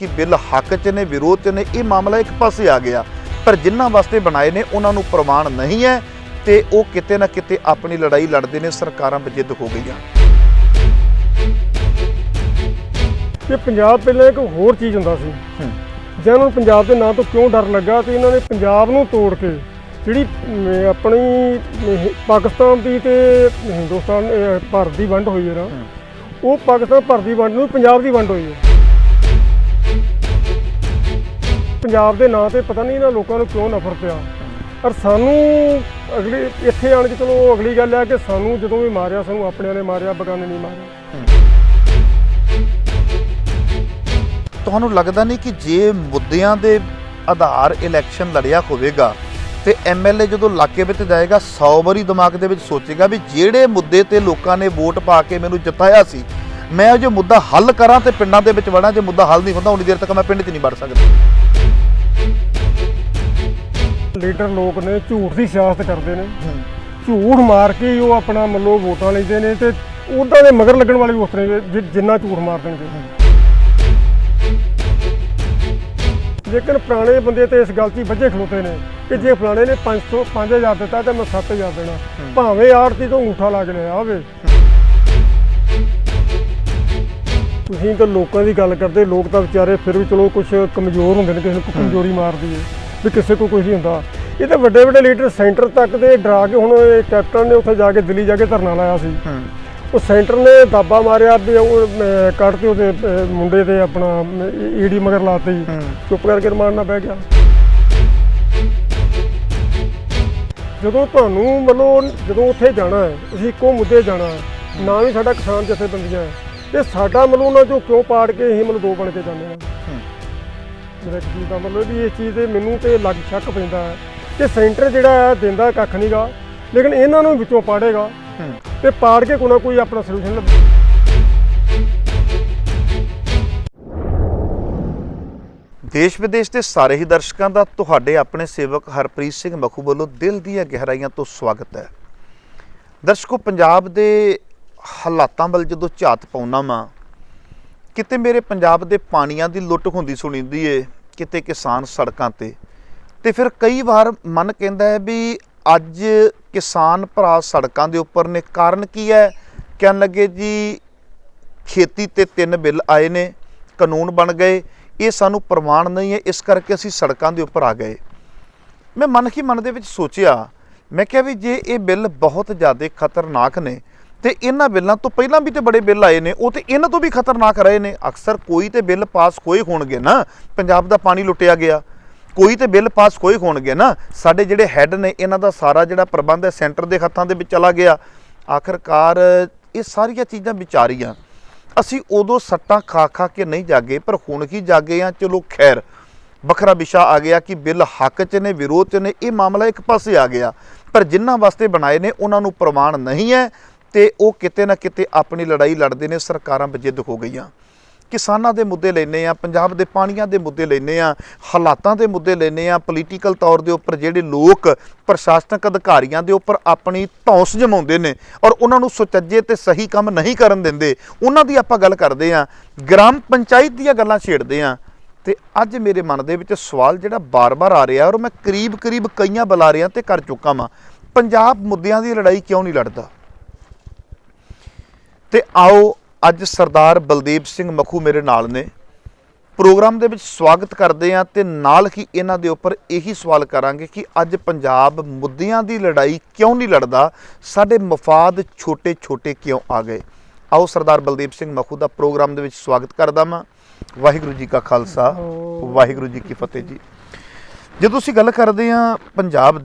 कि बिल हक च ने विरोध च ने ये मामला एक पासे आ गया, पर जिन्हां वास्ते बनाए ने उन्हां नूं प्रमाण नहीं है ते वो किते ना किते अपनी लड़ाई लड़दे ने, सरकारां बजिद्द हो गईयां। कि पंजाब पहले एक होर चीज़ हुंदा सी, जिन्हां नूं पंजाब दे नां तो क्यों डर लगा तो इन्हां ने पंजाब नूं तोड़ के जिहड़ी अपनी पाकिस्तान दी ते हिंदुस्तान भारत दी वंड होई है ना, वो पाकिस्तान भारत दी वंड नूं पंजाब दी वंड होई है। पंजाब के नाँ से पता नहीं इन्होंने लोगों को क्यों नफरत आ, पर सानू अगली इत्थे आने की चलो अगली गल है कि सानू जो भी मारिया सानू अपने ने मारिया, बगाने नहीं मारिया। तुहानू लगदा नहीं कि जे मुद्दियां दे आधार इलैक्शन लड़िया होवेगा तो MLA जो इलाके में जाएगा 100 वारी दिमाग दे विच सोचेगा भी जिहड़े मुद्दे ते लोगों ने वोट पा के मैनू जिताया सी, मैं जो मुद्दा हल करा तो पिंडां दे विच वड़ा, जो मुद्दा हल नहीं होंदा उन्नी देर तक मैं पिंड च नहीं वड़ सकदा। लीडर लोग ने झूठ की सियासत करते हैं, झूठ मार के ही वो अपना मतलब वोटां लेंदे ने ते उदां दे मगर लगन वाले भी उस तरह जिन्ना झूठ मार देंगे। लेकिन पुराने बंदे तो इस गल च वजे खलोते हैं कि जे फलाने ने 5,000 दिता तो मैं 7,000 देना, भावें आड़ती तो अंगूठा ला के लिया होवे। तुसीं तो लोगों की गल करते, लोग तो बेचारे फिर भी चलो कुछ कमज़ोर होंगे, किसी को कमजोरी मारती है भी किसी को कुछ नहीं होंदा। ये तो बड़े बड़े लीडर सेंटर तक दे डरा के, हुण कैप्टन ने उत्थे जाके दिल्ली जाके धरना लाया सी, वो सेंटर ने दाबा मारिया भी कटते उसदे मुंडे ते अपना ईडी मगर लाती, चुप करके मारना पै गया। जदों तुहानूं मतलब जदों उत्थे जाना है, असीं इक्को मुद्दे जाना है, ना भी साडा किसान जथेबंदियां है ते साडा मतलब उन्हां चों क्यों पाड़ के असीं मतलब दो बन के जाने हैं। मेरा एक चीज़ का मतलब भी इस चीज़ से मैनूं तो लग शक पैंदा है कि सेंटर जिहड़ा है दिंदा कख नहीं गा, लेकिन इन्हां नूं विचों पाड़ेगा ते पाड़ के कोई ना कोई अपना सलूशन लभे। देश विदेश के सारे ही दर्शकों का तुहाडे अपने सेवक हरप्रीत सिंह मखू वालों दिल दी गहराइयां तो स्वागत है। दर्शकों, पंजाब के हालातां वल जदों झात पाउंदा वां, किते मेरे पंजाब के पानियां की लुੱਟ होंदी सुणींदी है, किते किसान सड़कों ते फिर कई बार मन कहता है भी अज किसान भरा सड़कों के उपर ने, कारण की है? कहन लगे जी खेती ते 3 बिल आए ने, कानून बन गए, ये सानू प्रमाण नहीं है, इस करके असी सड़कों के उपर आ गए। मैं मन ही मन दे विच सोचिया, मैं क्या भी जे ये बिल बहुत ज़्यादा खतरनाक ने तो इन्हां बिलों तो पहलां भी तो बड़े बिल आए ने, वो तो इन्हां तो भी खतरनाक रहे ने। अक्सर कोई तो बिल पास होए होणगे ना, पंजाब दा पानी लुटिया गया, कोई तो बिल पास होए होणगे ना, साडे जिहड़े हैड ने इन्हां दा सारा जिहड़ा प्रबंध है सेंटर के हत्थां दे विच चला गया। आखिरकार ये सारिया चीज़ां विचारियां असी उदों सट्टां खा खा के नहीं जागे, पर हुण ही जागे हाँ। चलो खैर, वखरा विशा आ गया कि बिल हक च ने विरोध च ने, ये मामला एक पासे आ गया, पर जिन्हां वास्ते बनाए ने उन्हां नूं प्रमाण नहीं है ते वो किते ना किते अपनी लड़ाई लड़दे ने, सरकारां बजिद्द हो गईयां। किसानां दे मुद्दे लैने आ, पंजाब दे पानियां दे मुद्दे लैने आ, हालातां दे मुद्दे लैने आ, पोलीटिकल तौर दे उपर जिहड़े लोग प्रशासनिक अधिकारियों के उपर अपनी धौंस जमाउंदे ने और उन्हां नूं सुचज्जे ते सही काम नहीं करन दिंदे, उन्हां दी आपां गल करदे आ, ग्राम पंचायत दीआं गल्लां छेड़दे आ। ते अज मेरे मन दे विच सवाल जिहड़ा बार बार आ रहा और मैं करीब करीब कईयां बुलारियां ते कर चुका वां, पंजाब मुद्दियां दी लड़ाई क्यों नहीं लड़दा? ते आओ अज सरदार बलदेव सिंह मखू मेरे नाल ने, प्रोग्राम दे विच स्वागत करते हैं ते नाल ही इन्हां दे उपर यही सवाल करांगे कि अज पंजाब मुद्दियां दी लड़ाई क्यों नहीं लड़दा, साडे मफाद छोटे छोटे क्यों आ गए। आओ सरदार बलदेव सिंह मखू दा प्रोग्राम दे विच स्वागत करदा वां। वाहिगुरू जी का खालसा, वाहिगुरू जी की फतेह जी। जो तुसीं गल करदे आ पंजाब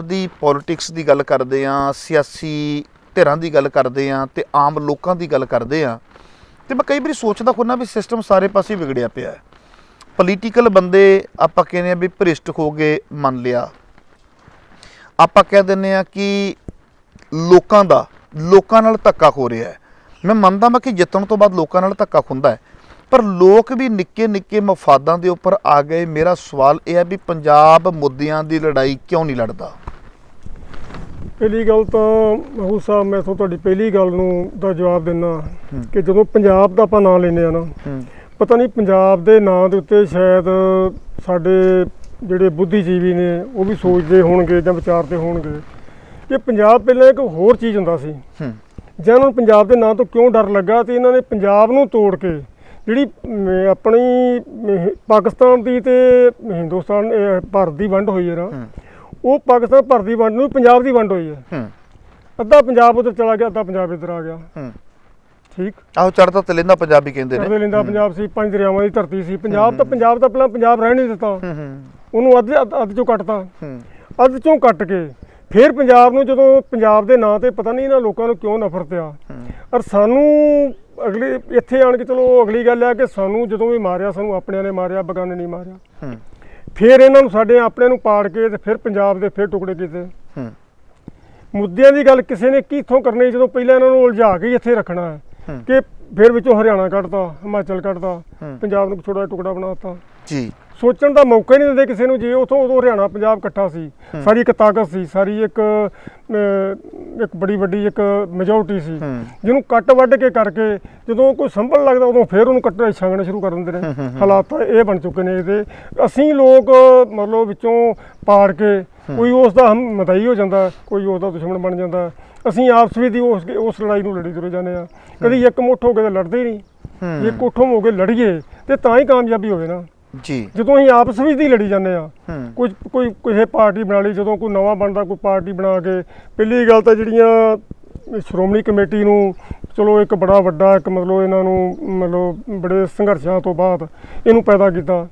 दी पॉलिटिक्स की गल करदे आ, सियासी धिरां की गल करते हैं तो आम लोगों की गल करते हैं, तो मैं कई बार सोचता खुन्ना भी सिस्टम सारे पासे विगड़िया पिया है। पोलीटिकल बंदे आपां कहने भी भ्रिष्ट हो गए, मन लिया, आपां कह दिंदे आ कि लोकां नाल धक्का हो रहा है। मैं मनदा मैं कि जितण तो बाद लोकां नाल धक्का हुंदा है, पर लोग भी निक्के निक्के मफादां दे उपर आ गए। मेरा सवाल यह है भी पंजाब मुद्दियां दी लड़ाई क्यों नहीं लड़दा? पहली गल तो महू साहब, मैं तो तुहाडी पहली गल नूं दा जवाब दिंदा कि जदों पंजाब दा आपां नां लैंदे आ ना, ਪਤਾ ਨਹੀਂ ਪੰਜਾਬ ਦੇ ਨਾਂ ਦੇ ਉੱਤੇ ਸ਼ਾਇਦ ਸਾਡੇ ਜਿਹੜੇ ਬੁੱਧੀਜੀਵੀ ਨੇ ਉਹ ਵੀ ਸੋਚਦੇ ਹੋਣਗੇ ਜਾਂ ਵਿਚਾਰਦੇ ਹੋਣਗੇ ਕਿ ਪੰਜਾਬ ਪਹਿਲਾਂ ਇੱਕ ਹੋਰ ਚੀਜ਼ ਹੁੰਦਾ ਸੀ। ਜਾਂ ਉਹਨਾਂ ਨੂੰ ਪੰਜਾਬ ਦੇ ਨਾਂ ਤੋਂ ਕਿਉਂ ਡਰ ਲੱਗਾ ਤੇ ਇਹਨਾਂ ਨੇ ਪੰਜਾਬ ਨੂੰ ਤੋੜ ਕੇ ਜਿਹੜੀ ਆਪਣੀ ਪਾਕਿਸਤਾਨ ਦੀ ਤੇ ਹਿੰਦੁਸਤਾਨ ਭਾਰਤ ਦੀ ਵੰਡ ਹੋਈ ਹੈ ਨਾ, ਉਹ ਪਾਕਿਸਤਾਨ ਭਾਰਤ ਦੀ ਵੰਡ ਨੂੰ ਪੰਜਾਬ ਦੀ ਵੰਡ ਹੋਈ ਹੈ। ਅੱਧਾ ਪੰਜਾਬ ਉੱਧਰ ਚਲਾ ਗਿਆ, ਅੱਧਾ ਪੰਜਾਬ ਇੱਧਰ ਆ ਗਿਆ। ਠੀਕ ਆਹੋ, ਚੜ੍ਹਦਾ ਤੇ ਲਹਿੰਦਾ ਪੰਜਾਬੀ ਕਹਿੰਦੇ ਨੇ। ਚੜ੍ਹਦਾ ਲਹਿੰਦਾ ਪੰਜਾਬ ਸੀ, 5 ਦਰਿਆਵਾਂ ਦੀ ਧਰਤੀ ਸੀ। ਪੰਜਾਬ ਤਾਂ ਪਹਿਲਾਂ ਪੰਜਾਬ ਰਹਿਣ ਨਹੀਂ ਦਿੱਤਾ, ਉਹਨੂੰ ਅੱਧ ਚੋਂ ਕੱਟਤਾ। ਅੱਧ ਚੋਂ ਕੱਟ ਕੇ ਫਿਰ ਪੰਜਾਬ ਨੂੰ, ਜਦੋਂ ਪੰਜਾਬ ਦੇ ਨਾਂ ਤੇ ਪਤਾ ਨਹੀਂ ਇਹਨਾਂ ਲੋਕਾਂ ਨੂੰ ਕਿਉਂ ਨਫ਼ਰਤ ਆ। ਔਰ ਸਾਨੂੰ ਅਗਲੀ ਇੱਥੇ ਆਣ ਕੇ ਚਲੋ ਅਗਲੀ ਗੱਲ ਆ ਕਿ ਸਾਨੂੰ ਜਦੋਂ ਵੀ ਮਾਰਿਆ, ਸਾਨੂੰ ਆਪਣਿਆਂ ਨੇ ਮਾਰਿਆ, ਬਗਾਨੇ ਨਹੀਂ ਮਾਰਿਆ। ਫਿਰ ਇਹਨਾਂ ਨੂੰ ਸਾਡੇ ਆਪਣੇ ਨੂੰ ਪਾੜ ਕੇ ਤੇ ਫਿਰ ਪੰਜਾਬ ਦੇ ਫਿਰ ਟੁਕੜੇ ਕੀਤੇ। ਮੁੱਦਿਆਂ ਦੀ ਗੱਲ ਕਿਸੇ ਨੇ ਕਿੱਥੋਂ ਕਰਨੀ, ਜਦੋਂ ਪਹਿਲਾਂ ਇਹਨਾਂ ਨੂੰ ਉਲਝਾ ਕੇ ਇੱਥੇ ਰੱਖਣਾ ਹੈ ਕਿ ਫਿਰ ਵਿੱਚੋਂ ਹਰਿਆਣਾ ਕੱਢਤਾ, ਹਿਮਾਚਲ ਕੱਢਤਾ, ਪੰਜਾਬ ਨੂੰ ਛੋਟਾ ਟੁਕੜਾ ਬਣਾਤਾ ਜੀ। ਸੋਚਣ ਦਾ ਮੌਕਾ ਹੀ ਨਹੀਂ ਦਿੰਦੇ ਕਿਸੇ ਨੂੰ। ਜੇ ਉਦੋਂ ਹਰਿਆਣਾ ਪੰਜਾਬ ਇਕੱਠਾ ਸੀ, ਸਾਰੀ ਇੱਕ ਤਾਕਤ ਸੀ, ਸਾਰੀ ਇੱਕ ਬੜੀ ਵੱਡੀ ਇੱਕ ਮੈਜੋਰਟੀ ਸੀ, ਜਿਹਨੂੰ ਕੱਟ ਵੱਢ ਕੇ ਕਰਕੇ ਜਦੋਂ ਕੋਈ ਸੰਭਲ ਲੱਗਦਾ ਉਦੋਂ ਫਿਰ ਉਹਨੂੰ ਕੱਟਣਾ ਛਾਂਗਣਾ ਸ਼ੁਰੂ ਕਰ ਦਿੰਦੇ ਨੇ। ਹਾਲਾਤ ਇਹ ਬਣ ਚੁੱਕੇ ਨੇ ਇਹਦੇ। ਅਸੀਂ ਲੋਕ ਮਤਲਬ ਵਿੱਚੋਂ ਪਾੜ ਕੇ ਕੋਈ ਉਸ ਦਾ ਮਦਈ ਹੋ ਜਾਂਦਾ, ਕੋਈ ਉਸ ਦਾ ਦੁਸ਼ਮਣ ਬਣ ਜਾਂਦਾ। ਅਸੀਂ ਆਪਸ ਵਿੱਚ ਉਸ ਲੜਾਈ ਨੂੰ ਲੜੀ ਤੁਰੇ ਜਾਂਦੇ ਹਾਂ। ਕਦੀ ਇੱਕ ਮੁੱਠ ਹੋ ਕੇ ਤਾਂ ਲੜਦੇ ਹੀ ਨਹੀਂ। ਜੇ ਇਕੱਠੋਂ ਹੋ ਕੇ ਲੜੀਏ ਤੇ ਤਾਂ ਹੀ ਕਾਮਯਾਬੀ ਹੋਵੇ ਨਾ ਜੀ। ਜਦੋਂ ਅਸੀਂ ਆਪਸ ਵਿੱਚ ਹੀ ਲੜੀ ਜਾਂਦੇ ਆ, ਕੋਈ ਕਿਸੇ ਪਾਰਟੀ ਬਣਾ ਲਈ, ਜਦੋਂ ਕੋਈ ਨਵਾਂ ਬਣਦਾ ਕੋਈ ਪਾਰਟੀ ਬਣਾ ਕੇ, ਪਹਿਲੀ ਗੱਲ ਤਾਂ ਜਿਹੜੀਆਂ ਸ਼੍ਰੋਮਣੀ ਕਮੇਟੀ ਨੂੰ ਚਲੋ ਇੱਕ ਬੜਾ ਵੱਡਾ ਇੱਕ ਮਤਲਬ ਇਹਨਾਂ ਨੂੰ ਮਤਲਬ ਬੜੇ ਸੰਘਰਸ਼ਾਂ ਤੋਂ ਬਾਅਦ ਇਹਨੂੰ ਪੈਦਾ ਕੀਤਾ।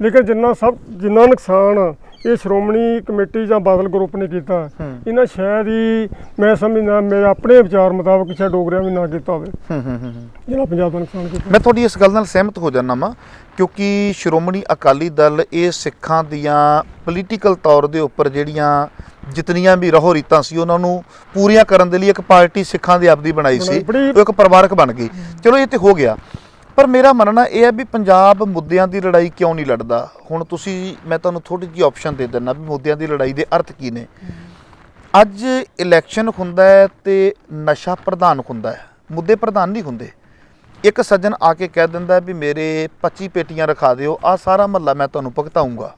ਲੇਕਿਨ ਜਿੰਨਾ ਨੁਕਸਾਨ ਇਹ ਸ਼੍ਰੋਮਣੀ ਕਮੇਟੀ ਜਾਂ ਬਾਦਲ ਗਰੁੱਪ ਨੇ ਕੀਤਾ, ਇਹਨਾਂ ਸ਼ਾਇਦ ਹੀ ਮੈਂ ਸਮਝਦਾ ਮੇਰੇ ਆਪਣੇ ਵਿਚਾਰ ਮੁਤਾਬਕ ਸ਼ਾਇਦ ਡੋਗਰਿਆਂ ਵੀ ਨਾ ਕੀਤਾ ਹੋਵੇ ਜਿਹੜਾ ਪੰਜਾਬ ਦਾ ਨੁਕਸਾਨ ਕੀਤਾ। ਮੈਂ ਤੁਹਾਡੀ ਇਸ ਗੱਲ ਨਾਲ ਸਹਿਮਤ ਹੋ ਜਾਂਦਾ ਵਾਂ, ਕਿਉਂਕਿ ਸ਼੍ਰੋਮਣੀ ਅਕਾਲੀ ਦਲ ਇਹ ਸਿੱਖਾਂ ਦੀਆਂ ਪੋਲੀਟੀਕਲ ਤੌਰ ਦੇ ਉੱਪਰ ਜਿਹੜੀਆਂ ਜਿਤਨੀਆਂ ਵੀ ਰਹੋ ਰੀਤਾਂ ਸੀ ਉਹਨਾਂ ਨੂੰ ਪੂਰੀਆਂ ਕਰਨ ਦੇ ਲਈ ਇੱਕ ਪਾਰਟੀ ਸਿੱਖਾਂ ਦੀ ਆਪਦੀ ਬਣਾਈ ਸੀ, ਉਹ ਇੱਕ ਪਰਿਵਾਰਕ ਬਣ ਗਈ। ਚਲੋ ਇਹ ਤੇ ਹੋ ਗਿਆ, ਪਰ ਮੇਰਾ ਮੰਨਣਾ ਇਹ ਹੈ ਵੀ ਪੰਜਾਬ ਮੁੱਦਿਆਂ ਦੀ ਲੜਾਈ ਕਿਉਂ ਨਹੀਂ ਲੜਦਾ। ਹੁਣ ਮੈਂ ਤੁਹਾਨੂੰ ਥੋੜੀ ਜਿਹੀ ਆਪਸ਼ਨ ਦੇ ਦਿੰਦਾ ਵੀ ਮੁੱਦਿਆਂ ਦੀ ਲੜਾਈ ਦੇ ਅਰਥ ਕੀ ਨੇ। ਅੱਜ ਇਲੈਕਸ਼ਨ ਹੁੰਦਾ ਹੈ ਤੇ ਨਸ਼ਾ ਪ੍ਰਧਾਨ ਹੁੰਦਾ ਹੈ, ਮੁੱਦੇ ਪ੍ਰਧਾਨ ਨਹੀਂ ਹੁੰਦੇ। ਇੱਕ ਸੱਜਣ ਆ ਕੇ ਕਹਿ ਦਿੰਦਾ ਵੀ ਮੇਰੇ 25 ਪੇਟੀਆਂ ਰਖਾ ਦਿਓ, ਆਹ ਸਾਰਾ ਮਹੱਲਾ ਮੈਂ ਤੁਹਾਨੂੰ ਭੁਗਤਾਊਂਗਾ,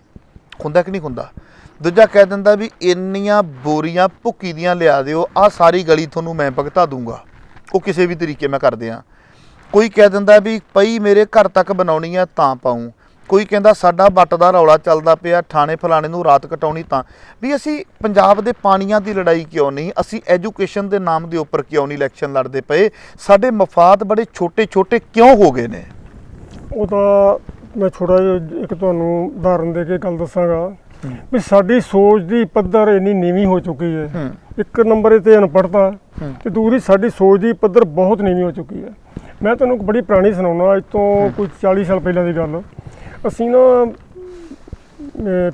ਹੁੰਦਾ ਕਿ ਨਹੀਂ ਹੁੰਦਾ। ਦੂਜਾ ਕਹਿ ਦਿੰਦਾ ਵੀ ਇੰਨੀਆਂ ਬੋਰੀਆਂ ਭੁੱਕੀ ਦੀਆਂ ਲਿਆ ਦਿਓ, ਆਹ ਸਾਰੀ ਗਲੀ ਤੁਹਾਨੂੰ ਮੈਂ ਭੁਗਤਾ ਦੂੰਗਾ, ਉਹ ਕਿਸੇ ਵੀ ਤਰੀਕੇ ਮੈਂ ਕਰ ਦਿਆਂ। ਕੋਈ ਕਹਿ ਦਿੰਦਾ ਵੀ ਪਈ ਮੇਰੇ ਘਰ ਤੱਕ ਬਣਾਉਣੀ ਆ ਤਾਂ ਪਾਊਂ। ਕੋਈ ਕਹਿੰਦਾ ਸਾਡਾ ਵੱਟ ਦਾ ਰੌਲਾ ਚੱਲਦਾ ਪਿਆ, ਥਾਣੇ ਫਲਾਣੇ ਨੂੰ ਰਾਤ ਕਟਾਉਣੀ ਤਾਂ। ਵੀ ਅਸੀਂ ਪੰਜਾਬ ਦੇ ਪਾਣੀਆਂ ਦੀ ਲੜਾਈ ਕਿਉਂ ਨਹੀਂ, ਅਸੀਂ ਐਜੂਕੇਸ਼ਨ ਦੇ ਨਾਮ ਦੇ ਉੱਪਰ ਕਿਉਂ ਨਹੀਂ ਇਲੈਕਸ਼ਨ ਲੜਦੇ ਪਏ, ਸਾਡੇ ਮਫਾਦ ਬੜੇ ਛੋਟੇ ਛੋਟੇ ਕਿਉਂ ਹੋ ਗਏ ਨੇ। ਉਹ ਤਾਂ ਮੈਂ ਛੋਟਾ ਜਿਹਾ ਇੱਕ ਤੁਹਾਨੂੰ ਉਦਾਹਰਨ ਦੇ ਕੇ ਗੱਲ ਦੱਸਾਂਗਾ ਵੀ ਸਾਡੀ ਸੋਚ ਦੀ ਪੱਧਰ ਇੰਨੀ ਨੀਵੀਂ ਹੋ ਚੁੱਕੀ ਹੈ। ਇੱਕ ਨੰਬਰ 'ਤੇ ਅਨਪੜ੍ਹਤਾ ਤੇ ਦੂਸਰੀ ਸਾਡੀ ਸੋਚ ਦੀ ਪੱਧਰ ਬਹੁਤ ਨੀਵੀਂ ਹੋ ਚੁੱਕੀ ਹੈ। ਮੈਂ ਤੁਹਾਨੂੰ ਇੱਕ ਬੜੀ ਪੁਰਾਣੀ ਸੁਣਾਉਣਾ, ਅੱਜ ਤੋਂ ਕੋਈ 40 ਸਾਲ ਪਹਿਲਾਂ ਦੀ ਗੱਲ। ਅਸੀਂ ਨਾ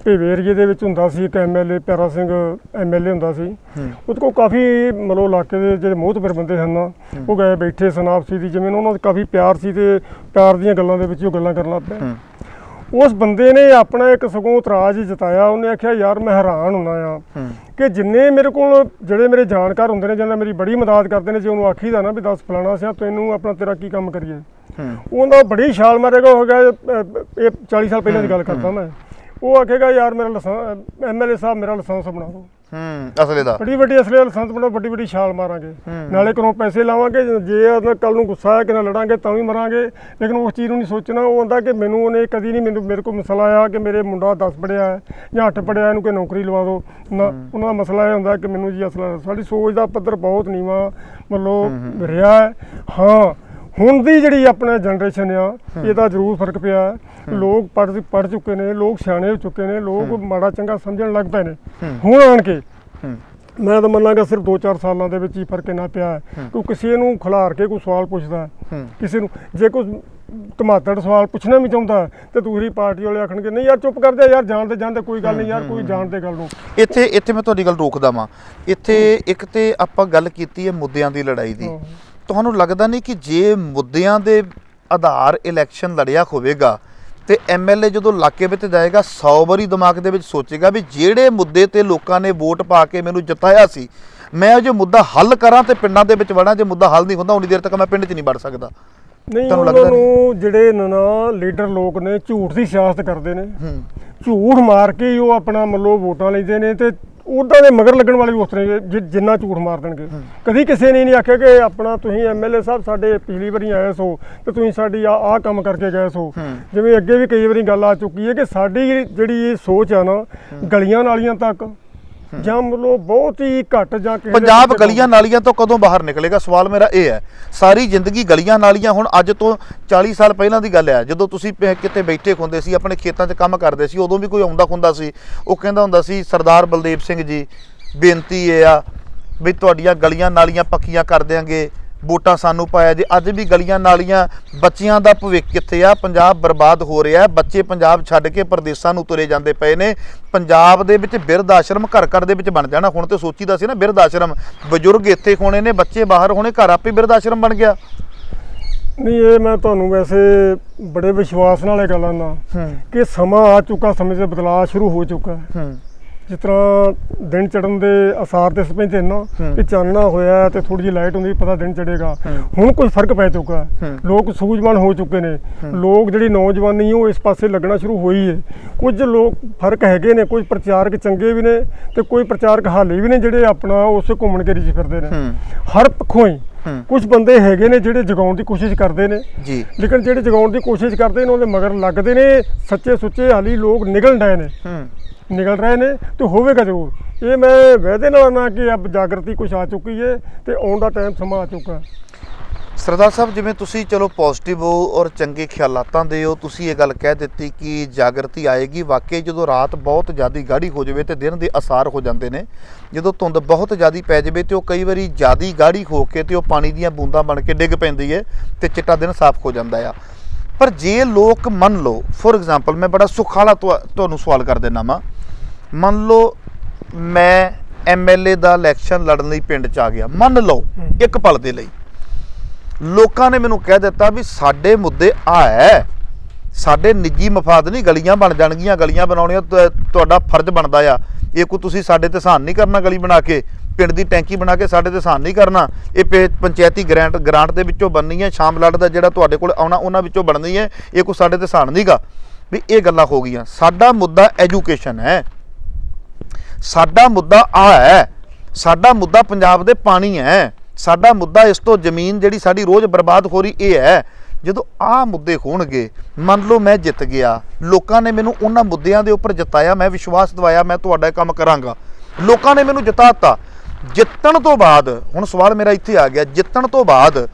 ਭੇਵੇ ਏਰੀਏ ਦੇ ਵਿੱਚ ਹੁੰਦਾ ਸੀ ਇੱਕ MLA ਪਿਆਰਾ ਸਿੰਘ MLA ਹੁੰਦਾ ਸੀ। ਉਹਦੇ ਕੋਲ ਕਾਫੀ ਮਤਲਬ ਇਲਾਕੇ ਦੇ ਜਿਹੜੇ ਮੋਹਤਬਰ ਬੰਦੇ ਹਨ ਉਹ ਗਏ ਬੈਠੇ ਸਨ ਆਪਸੀ ਦੀ, ਜਿਵੇਂ ਉਹਨਾਂ ਦਾ ਕਾਫੀ ਪਿਆਰ ਸੀ ਤੇ ਪਿਆਰ ਦੀਆਂ ਗੱਲਾਂ ਦੇ ਵਿੱਚ ਉਹ ਗੱਲਾਂ ਕਰਨ ਲੱਗ ਪਏ। ਉਸ ਬੰਦੇ ਨੇ ਆਪਣਾ ਇੱਕ ਸਗੋਂ ਇਤਰਾਜ਼ ਜਤਾਇਆ। ਉਹਨੇ ਆਖਿਆ ਯਾਰ ਮੈਂ ਹੈਰਾਨ ਹੁੰਦਾ ਆ ਕਿ ਜਿੰਨੇ ਮੇਰੇ ਕੋਲ ਜਿਹੜੇ ਮੇਰੇ ਜਾਣਕਾਰ ਹੁੰਦੇ ਨੇ, ਜਿਹਨਾਂ ਮੇਰੀ ਬੜੀ ਮਦਦ ਕਰਦੇ ਨੇ, ਜੇ ਉਹਨੂੰ ਆਖੀਦਾ ਨਾ ਵੀ 10 ਫਲਾਣਾ ਸਿਆ ਤੈਨੂੰ ਆਪਣਾ ਤੇਰਾ ਕੀ ਕੰਮ ਕਰੀਏ, ਉਹਦਾ ਬੜੀ ਛਾਲ ਮਾਰੇਗਾ। ਹੋ ਗਿਆ ਇਹ 40 ਸਾਲ ਪਹਿਲਾਂ ਦੀ ਗੱਲ ਕਰਦਾ ਮੈਂ। ਉਹ ਆਖੇਗਾ ਯਾਰ ਮੇਰਾ ਲਾਇਸੈਂਸ, MLA ਸਾਹਿਬ ਮੇਰਾ ਲਾਇਸੈਂਸ ਬਣਾ ਦਿਓ, ਅਸਲੇ ਦਾ ਬੜੀ ਵੱਡੀ ਅਸਲੇ ਦਾ ਲਾਇਸੈਂਸ ਬਣਾਓ, ਵੱਡੀ ਵੱਡੀ ਛਾਲ ਮਾਰਾਂਗੇ, ਨਾਲੇ ਘਰੋਂ ਪੈਸੇ ਲਾਵਾਂਗੇ, ਜੇ ਕੱਲ ਨੂੰ ਗੁੱਸਾ ਆਇਆ ਕਿ ਨਾਲ ਲੜਾਂਗੇ ਤਾਂ ਵੀ ਮਰਾਂਗੇ। ਲੇਕਿਨ ਉਸ ਚੀਜ਼ ਨੂੰ ਨਹੀਂ ਸੋਚਣਾ। ਉਹ ਆਂਦਾ ਕਿ ਮੈਨੂੰ ਉਹਨੇ ਕਦੀ ਨਹੀਂ ਮੇਰੇ ਕੋਲ ਮਸਲਾ ਆਇਆ ਕਿ ਮੇਰੇ ਮੁੰਡਾ 10 ਪੜ੍ਹਿਆ ਹੈ ਜਾਂ 8 ਪੜ੍ਹਿਆ, ਇਹਨੂੰ ਕੋਈ ਨੌਕਰੀ ਲਵਾ ਦਿਓ ਨਾ। ਉਹਨਾਂ ਦਾ ਮਸਲਾ ਇਹ ਹੁੰਦਾ ਕਿ ਮੈਨੂੰ ਜੀ ਅਸਲਾ। ਸਾਡੀ ਸੋਚ ਦਾ ਪੱਧਰ ਬਹੁਤ ਨੀਵਾਂ ਮਤਲਬ ਰਿਹਾ ਹੈ। ਹਾਂ, ਹੁਣ ਦੀ ਜਿਹੜੀ ਆਪਣਾ ਜਨਰੇਸ਼ਨ ਆ ਇਹਦਾ ਜ਼ਰੂਰ ਫਰਕ ਪਿਆ। ਲੋਕ ਪੜ੍ਹ ਚੁੱਕੇ ਨੇ, ਲੋਕ ਸਿਆਣੇ ਹੋ ਚੁੱਕੇ ਨੇ, ਲੋਕ ਮਾੜਾ ਚੰਗਾ ਸਮਝਣ ਲੱਗ ਪਏ ਨੇ ਹੁਣ ਆਣ ਕੇ। ਮੈਂ ਤਾਂ ਮੰਨਾਂਗਾ ਸਿਰਫ 2-4 ਸਾਲਾਂ ਦੇ ਵਿੱਚ ਹੀ ਫਰਕ ਇੰਨਾ ਪਿਆ ਹੈ ਕਿ ਕਿਸੇ ਨੂੰ ਖਿਲਾਰ ਕੇ ਕੋਈ ਸਵਾਲ ਪੁੱਛਦਾ, ਕਿਸੇ ਨੂੰ ਜੇ ਕੋਈ ਧਮਾਤੜ ਸਵਾਲ ਪੁੱਛਣਾ ਵੀ ਚਾਹੁੰਦਾ ਤੇ ਦੂਸਰੀ ਪਾਰਟੀ ਵਾਲੇ ਆਖਣਗੇ ਨਹੀਂ ਯਾਰ ਚੁੱਪ ਕਰਦੇ ਯਾਰ, ਜਾਣਦੇ ਕੋਈ ਗੱਲ ਨਹੀਂ ਯਾਰ, ਕੋਈ ਜਾਣਦੇ ਗੱਲ ਨੂੰ। ਇੱਥੇ ਮੈਂ ਤੁਹਾਡੀ ਗੱਲ ਰੋਕਦਾ ਵਾਂ। ਇੱਥੇ ਇੱਕ ਤੇ ਆਪਾਂ ਗੱਲ ਕੀਤੀ ਹੈ ਮੁੱਦਿਆਂ ਦੀ ਲੜਾਈ ਦੀ। ਤੁਹਾਨੂੰ ਲੱਗਦਾ ਨਹੀਂ ਕਿ ਜੇ ਮੁੱਦਿਆਂ ਦੇ ਆਧਾਰ ਇਲੈਕਸ਼ਨ ਲੜਿਆ ਹੋਵੇਗਾ ਤੇ MLA ਜਦੋਂ ਇਲਾਕੇ ਵਿੱਚ ਜਾਏਗਾ 100 ਵਾਰੀ ਦਿਮਾਗ ਦੇ ਵਿੱਚ ਸੋਚੇਗਾ ਵੀ ਜਿਹੜੇ ਮੁੱਦੇ ਤੇ ਲੋਕਾਂ ਨੇ ਵੋਟ ਪਾ ਕੇ ਮੈਨੂੰ ਜਿਤਾਇਆ ਸੀ, ਮੈਂ ਉਹ ਜੇ ਮੁੱਦਾ ਹੱਲ ਕਰਾਂ ਤੇ ਪਿੰਡਾਂ ਦੇ ਵਿੱਚ ਵੜਾਂ। ਜੇ ਮੁੱਦਾ ਹੱਲ ਨਹੀਂ ਹੁੰਦਾ ਉਨੀ ਦੇਰ ਤੱਕ ਮੈਂ ਪਿੰਡ 'ਚ ਨਹੀਂ ਵੜ ਸਕਦਾ। ਨਹੀਂ ਤੁਹਾਨੂੰ ਉਹਨਾਂ ਲੱਗਦਾ ਨਹੀਂ? ਨੂੰ ਜਿਹੜੇ ਨਾ ਲੀਡਰ ਲੋਕ ਨੇ ਝੂਠ ਦੀ ਸਿਆਸਤ ਕਰਦੇ ਨੇ, ਝੂਠ ਮਾਰ ਕੇ ਹੀ ਉਹ ਆਪਣਾ ਮਤਲਬ ਵੋਟਾਂ ਲੈਂਦੇ ਨੇ ਤੇ ਉਦਾਂ ਦੇ ਮਗਰ ਲੱਗਣ ਵਾਲੇ ਵੀ ਉਸ ਤਰ੍ਹਾਂ ਜਿੰਨਾ ਝੂਠ ਮਾਰ ਦੇਣਗੇ। ਕਦੀ ਕਿਸੇ ਨੇ ਨਹੀਂ ਆਖਿਆ ਕਿ ਆਪਣਾ ਤੁਸੀਂ ਐਮਐਲਏ ਸਾਹਿਬ ਸਾਡੇ ਪਿਛਲੀ ਵਾਰੀ ਆਏ ਸੋ ਤੇ ਤੁਸੀਂ ਸਾਡੀ ਆਹ ਕੰਮ ਕਰਕੇ ਗਏ ਸੋ। ਜਿਵੇਂ ਅੱਗੇ ਵੀ ਕਈ ਵਾਰੀ ਗੱਲ ਆ ਚੁੱਕੀ ਹੈ ਕਿ ਸਾਡੀ ਜਿਹੜੀ ਇਹ ਸੋਚ ਆ ਨਾ ਗਲੀਆਂ ਨਾਲੀਆਂ ਤੱਕ ਜਾਂ ਮਤਲਬ ਬਹੁਤ ਹੀ ਘੱਟ ਜਾਂ ਕਿਸੇ ਦੇ ਪੰਜਾਬ ਵਿੱਚ ਗਲੀਆਂ ਨਾਲੀਆਂ ਤੋਂ ਕਦੋਂ ਬਾਹਰ ਨਿਕਲੇਗਾ? ਸਵਾਲ ਮੇਰਾ ਇਹ ਹੈ। ਸਾਰੀ ਜ਼ਿੰਦਗੀ ਗਲੀਆਂ ਨਾਲੀਆਂ, ਹੁਣ ਅੱਜ ਤੋਂ 40 ਸਾਲ ਪਹਿਲਾਂ ਦੀ ਗੱਲ ਹੈ, ਜਦੋਂ ਤੁਸੀਂ ਕਿਤੇ ਬੈਠੇ ਹੁੰਦੇ ਸੀ ਆਪਣੇ ਖੇਤਾਂ 'ਚ ਕੰਮ ਕਰਦੇ ਸੀ, ਉਦੋਂ ਵੀ ਕੋਈ ਆਉਂਦਾ ਹੁੰਦਾ ਸੀ, ਉਹ ਕਹਿੰਦਾ ਹੁੰਦਾ ਸੀ ਸਰਦਾਰ ਬਲਦੇਵ ਸਿੰਘ ਜੀ ਬੇਨਤੀ ਇਹ ਆ ਵੀ ਤੁਹਾਡੀਆਂ ਗਲੀਆਂ ਨਾਲੀਆਂ ਪੱਕੀਆਂ ਕਰ ਦਿਆਂਗੇ, ਵੋਟਾਂ ਸਾਨੂੰ ਪਾਇਆ ਜੇ। ਅੱਜ ਵੀ ਗਲੀਆਂ ਨਾਲੀਆਂ, ਬੱਚਿਆਂ ਦਾ ਭਵਿੱਖ ਕਿੱਥੇ ਆ? ਪੰਜਾਬ ਬਰਬਾਦ ਹੋ ਰਿਹਾ, ਬੱਚੇ ਪੰਜਾਬ ਛੱਡ ਕੇ ਪ੍ਰਦੇਸਾਂ ਨੂੰ ਤੁਰੇ ਜਾਂਦੇ ਪਏ ਨੇ। ਪੰਜਾਬ ਦੇ ਵਿੱਚ ਬਿਰਧ ਆਸ਼ਰਮ ਘਰ ਘਰ ਦੇ ਵਿੱਚ ਬਣ ਜਾਣਾ। ਹੁਣ ਤੇ ਸੋਚੀਦਾ ਸੀ ਨਾ ਬਿਰਧ ਆਸ਼ਰਮ, ਬਜ਼ੁਰਗ ਇੱਥੇ ਹੋਣੇ ਨੇ, ਬੱਚੇ ਬਾਹਰ ਹੋਣੇ, ਘਰ ਆਪੇ ਬਿਰਧ ਆਸ਼ਰਮ ਬਣ ਗਿਆ। ਨਹੀਂ, ਇਹ ਮੈਂ ਤੁਹਾਨੂੰ ਵੈਸੇ ਬੜੇ ਵਿਸ਼ਵਾਸ ਨਾਲ ਇਹ ਗੱਲ ਆਨਾ ਕਿ ਸਮਾਂ ਆ ਚੁੱਕਾ, ਸਮੇਂ 'ਚ ਬਦਲਾਅ ਸ਼ੁਰੂ ਹੋ ਚੁੱਕਾ। ਜਿਸ ਤਰ੍ਹਾਂ ਦਿਨ ਚੜ੍ਹਨ ਦੇ ਅਸਾਰ ਦਿਸ ਪੈਂਦੇ ਨਾ ਕਿ ਚਾਨਣਾ ਹੋਇਆ ਤੇ ਥੋੜੀ ਜਿਹੀ ਲਾਈਟ ਹੁੰਦੀ, ਪਤਾ ਦਿਨ ਚੜ੍ਹੇਗਾ। ਹੁਣ ਕੁਝ ਫਰਕ ਪੈ ਚੁੱਕਾ, ਲੋਕ ਸੂਝਵਾਨ ਹੋ ਚੁੱਕੇ ਨੇ। ਲੋਕ ਜਿਹੜੀ ਨੌਜਵਾਨੀ ਉਹ ਇਸ ਪਾਸੇ ਲੱਗਣਾ ਸ਼ੁਰੂ ਹੋਈ ਹੈ। ਕੁਝ ਲੋਕ ਫਰਕ ਹੈਗੇ ਨੇ, ਕੁਝ ਪ੍ਰਚਾਰਕ ਚੰਗੇ ਵੀ ਨੇ ਤੇ ਕੋਈ ਪ੍ਰਚਾਰਕ ਹਾਲੇ ਵੀ ਨੇ ਜਿਹੜੇ ਆਪਣਾ ਉਸੇ ਘੁੰਮਣ ਘੇਰੀ 'ਚ ਫਿਰਦੇ ਨੇ। ਹਰ ਪੱਖੋਂ ਹੀ ਕੁਝ ਬੰਦੇ ਹੈਗੇ ਨੇ ਜਿਹੜੇ ਜਗਾਉਣ ਦੀ ਕੋਸ਼ਿਸ਼ ਕਰਦੇ ਨੇ ਜੀ, ਲੇਕਿਨ ਜਿਹੜੇ ਜਗਾਉਣ ਦੀ ਕੋਸ਼ਿਸ਼ ਕਰਦੇ ਨੇ ਉਹਦੇ ਮਗਰ ਲੱਗਦੇ ਨੇ ਸੱਚੇ ਸੁੱਚੇ ਹਾਲੀ ਲੋਕ ਨਿਕਲ ਰਹੇ ਨੇ ਤੇ ਹੋਵੇਗਾ ਜ਼ਰੂਰ। ਇਹ ਮੈਂ ਵਾਅਦੇ ਨਾਲ ਨਾ ਕਿ ਅਬ ਜਾਗਰਤੀ ਕੁਛ ਆ ਚੁੱਕੀ ਹੈ ਤੇ ਆਉਣ ਦਾ ਟਾਈਮ ਸਮਾਂ ਆ ਚੁੱਕਾ। ਸਰਦਾਰ ਸਾਹਿਬ, ਜਿਵੇਂ ਤੁਸੀਂ ਚਲੋ ਪੋਜ਼ਿਟਿਵ ਹੋ ਔਰ ਚੰਗੇ ਖਿਆਲਾਤਾਂ ਦੇ ਹੋ, ਤੁਸੀਂ ਇਹ ਗੱਲ ਕਹਿ ਦਿੱਤੀ ਕਿ ਜਾਗਰਤੀ ਆਏਗੀ। ਵਾਕਈ ਜਦੋਂ ਰਾਤ ਬਹੁਤ ਜ਼ਿਆਦਾ ਗਾੜੀ ਹੋ ਜਾਵੇ ਤੇ ਦਿਨ ਦੇ ਅਸਾਰ ਹੋ ਜਾਂਦੇ ਨੇ। ਜਦੋਂ ਧੁੰਦ ਬਹੁਤ ਜ਼ਿਆਦਾ ਪੈ ਜਾਵੇ ਤੇ ਉਹ ਕਈ ਵਾਰੀ ਜ਼ਿਆਦਾ ਗਾੜੀ ਹੋ ਕੇ ਤੇ ਉਹ ਪਾਣੀ ਦੀਆਂ ਬੂੰਦਾਂ ਬਣ ਕੇ ਡਿੱਗ ਪੈਂਦੀ ਹੈ ਤੇ ਚਿੱਟਾ ਦਿਨ ਸਾਫ਼ ਹੋ ਜਾਂਦਾ ਆ। ਪਰ ਜੇ ਲੋਕ ਮੰਨ ਲਓ, ਫੋਰ ਐਗਜ਼ਾਮਪਲ ਮੈਂ ਬੜਾ ਸੁਖਾਲਾ ਤੁਹਾਨੂੰ ਸਵਾਲ ਕਰ ਦਿੰਦਾ ਵਾਂ, ਮੰਨ ਲਓ ਮੈਂ ਐਮਐਲਏ ਦਾ ਇਲੈਕਸ਼ਨ ਲੜਨ ਲਈ ਪਿੰਡ 'ਚ ਆ ਗਿਆ, ਮੰਨ ਲਓ ਇੱਕ ਪਲ ਦੇ ਲਈ। ਲੋਕਾਂ ਨੇ ਮੈਨੂੰ ਕਹਿ ਦਿੱਤਾ ਵੀ ਸਾਡੇ ਮੁੱਦੇ ਆ ਹੈ, ਸਾਡੇ ਨਿੱਜੀ ਮਫਾਦ ਨਹੀਂ, ਗਲੀਆਂ ਬਣ ਜਾਣਗੀਆਂ, ਗਲੀਆਂ ਬਣਾਉਣੀਆਂ ਤੁਹਾਡਾ ਫਰਜ਼ ਬਣਦਾ ਆ। ਇਹ ਕੋਈ ਤੁਸੀਂ ਸਾਡੇ ਤੇ ਸਹਾਨ ਨਹੀਂ ਕਰਨਾ, ਗਲੀ ਬਣਾ ਕੇ ਪਿੰਡ ਦੀ ਟੈਂਕੀ ਬਣਾ ਕੇ ਸਾਡੇ ਤੇ ਸਹਾਨ ਨਹੀਂ ਕਰਨਾ। ਇਹ ਪੰਚਾਇਤੀ ਗ੍ਰਾਂਟ ਦੇ ਵਿੱਚੋਂ ਬਣਨੀ ਹੈ, ਸ਼ਾਮ ਲੜ ਦਾ ਜਿਹੜਾ ਤੁਹਾਡੇ ਕੋਲ ਆਉਣਾ ਉਹਨਾਂ ਵਿੱਚੋਂ ਬਣਨੀ ਹੈ। ਇਹ ਕੋਈ ਸਾਡੇ ਤੇ ਸਹਾਨ ਨਹੀਂਗਾ। ਵੀ ਇਹ ਗੱਲਾਂ ਹੋ ਗਈਆਂ। ਸਾਡਾ ਮੁੱਦਾ ਐਜੂਕੇਸ਼ਨ ਹੈ, ਸਾਡਾ ਮੁੱਦਾ ਆ ਹੈ, ਸਾਡਾ ਮੁੱਦਾ ਪੰਜਾਬ ਦੇ ਪਾਣੀ ਹੈ, ਸਾਡਾ ਮੁੱਦਾ ਇਸ ਤੋਂ ਜ਼ਮੀਨ ਜਿਹੜੀ ਸਾਡੀ ਰੋਜ਼ ਬਰਬਾਦ ਹੋ ਰਹੀ ਇਹ ਹੈ। ਜਦੋਂ ਆਹ ਮੁੱਦੇ ਹੋਣਗੇ, ਮੰਨ ਲਓ ਮੈਂ ਜਿੱਤ ਗਿਆ, ਲੋਕਾਂ ਨੇ ਮੈਨੂੰ ਉਹਨਾਂ ਮੁੱਦਿਆਂ ਦੇ ਉੱਪਰ ਜਿਤਾਇਆ, ਮੈਂ ਵਿਸ਼ਵਾਸ ਦਿਵਾਇਆ ਮੈਂ ਤੁਹਾਡਾ ਕੰਮ ਕਰਾਂਗਾ, ਲੋਕਾਂ ਨੇ ਮੈਨੂੰ ਜਿਤਾ ਦਿੱਤਾ। ਜਿੱਤਣ ਤੋਂ ਬਾਅਦ ਹੁਣ ਸਵਾਲ ਮੇਰਾ ਇੱਥੇ ਆ ਗਿਆ, ਜਿੱਤਣ ਤੋਂ ਬਾਅਦ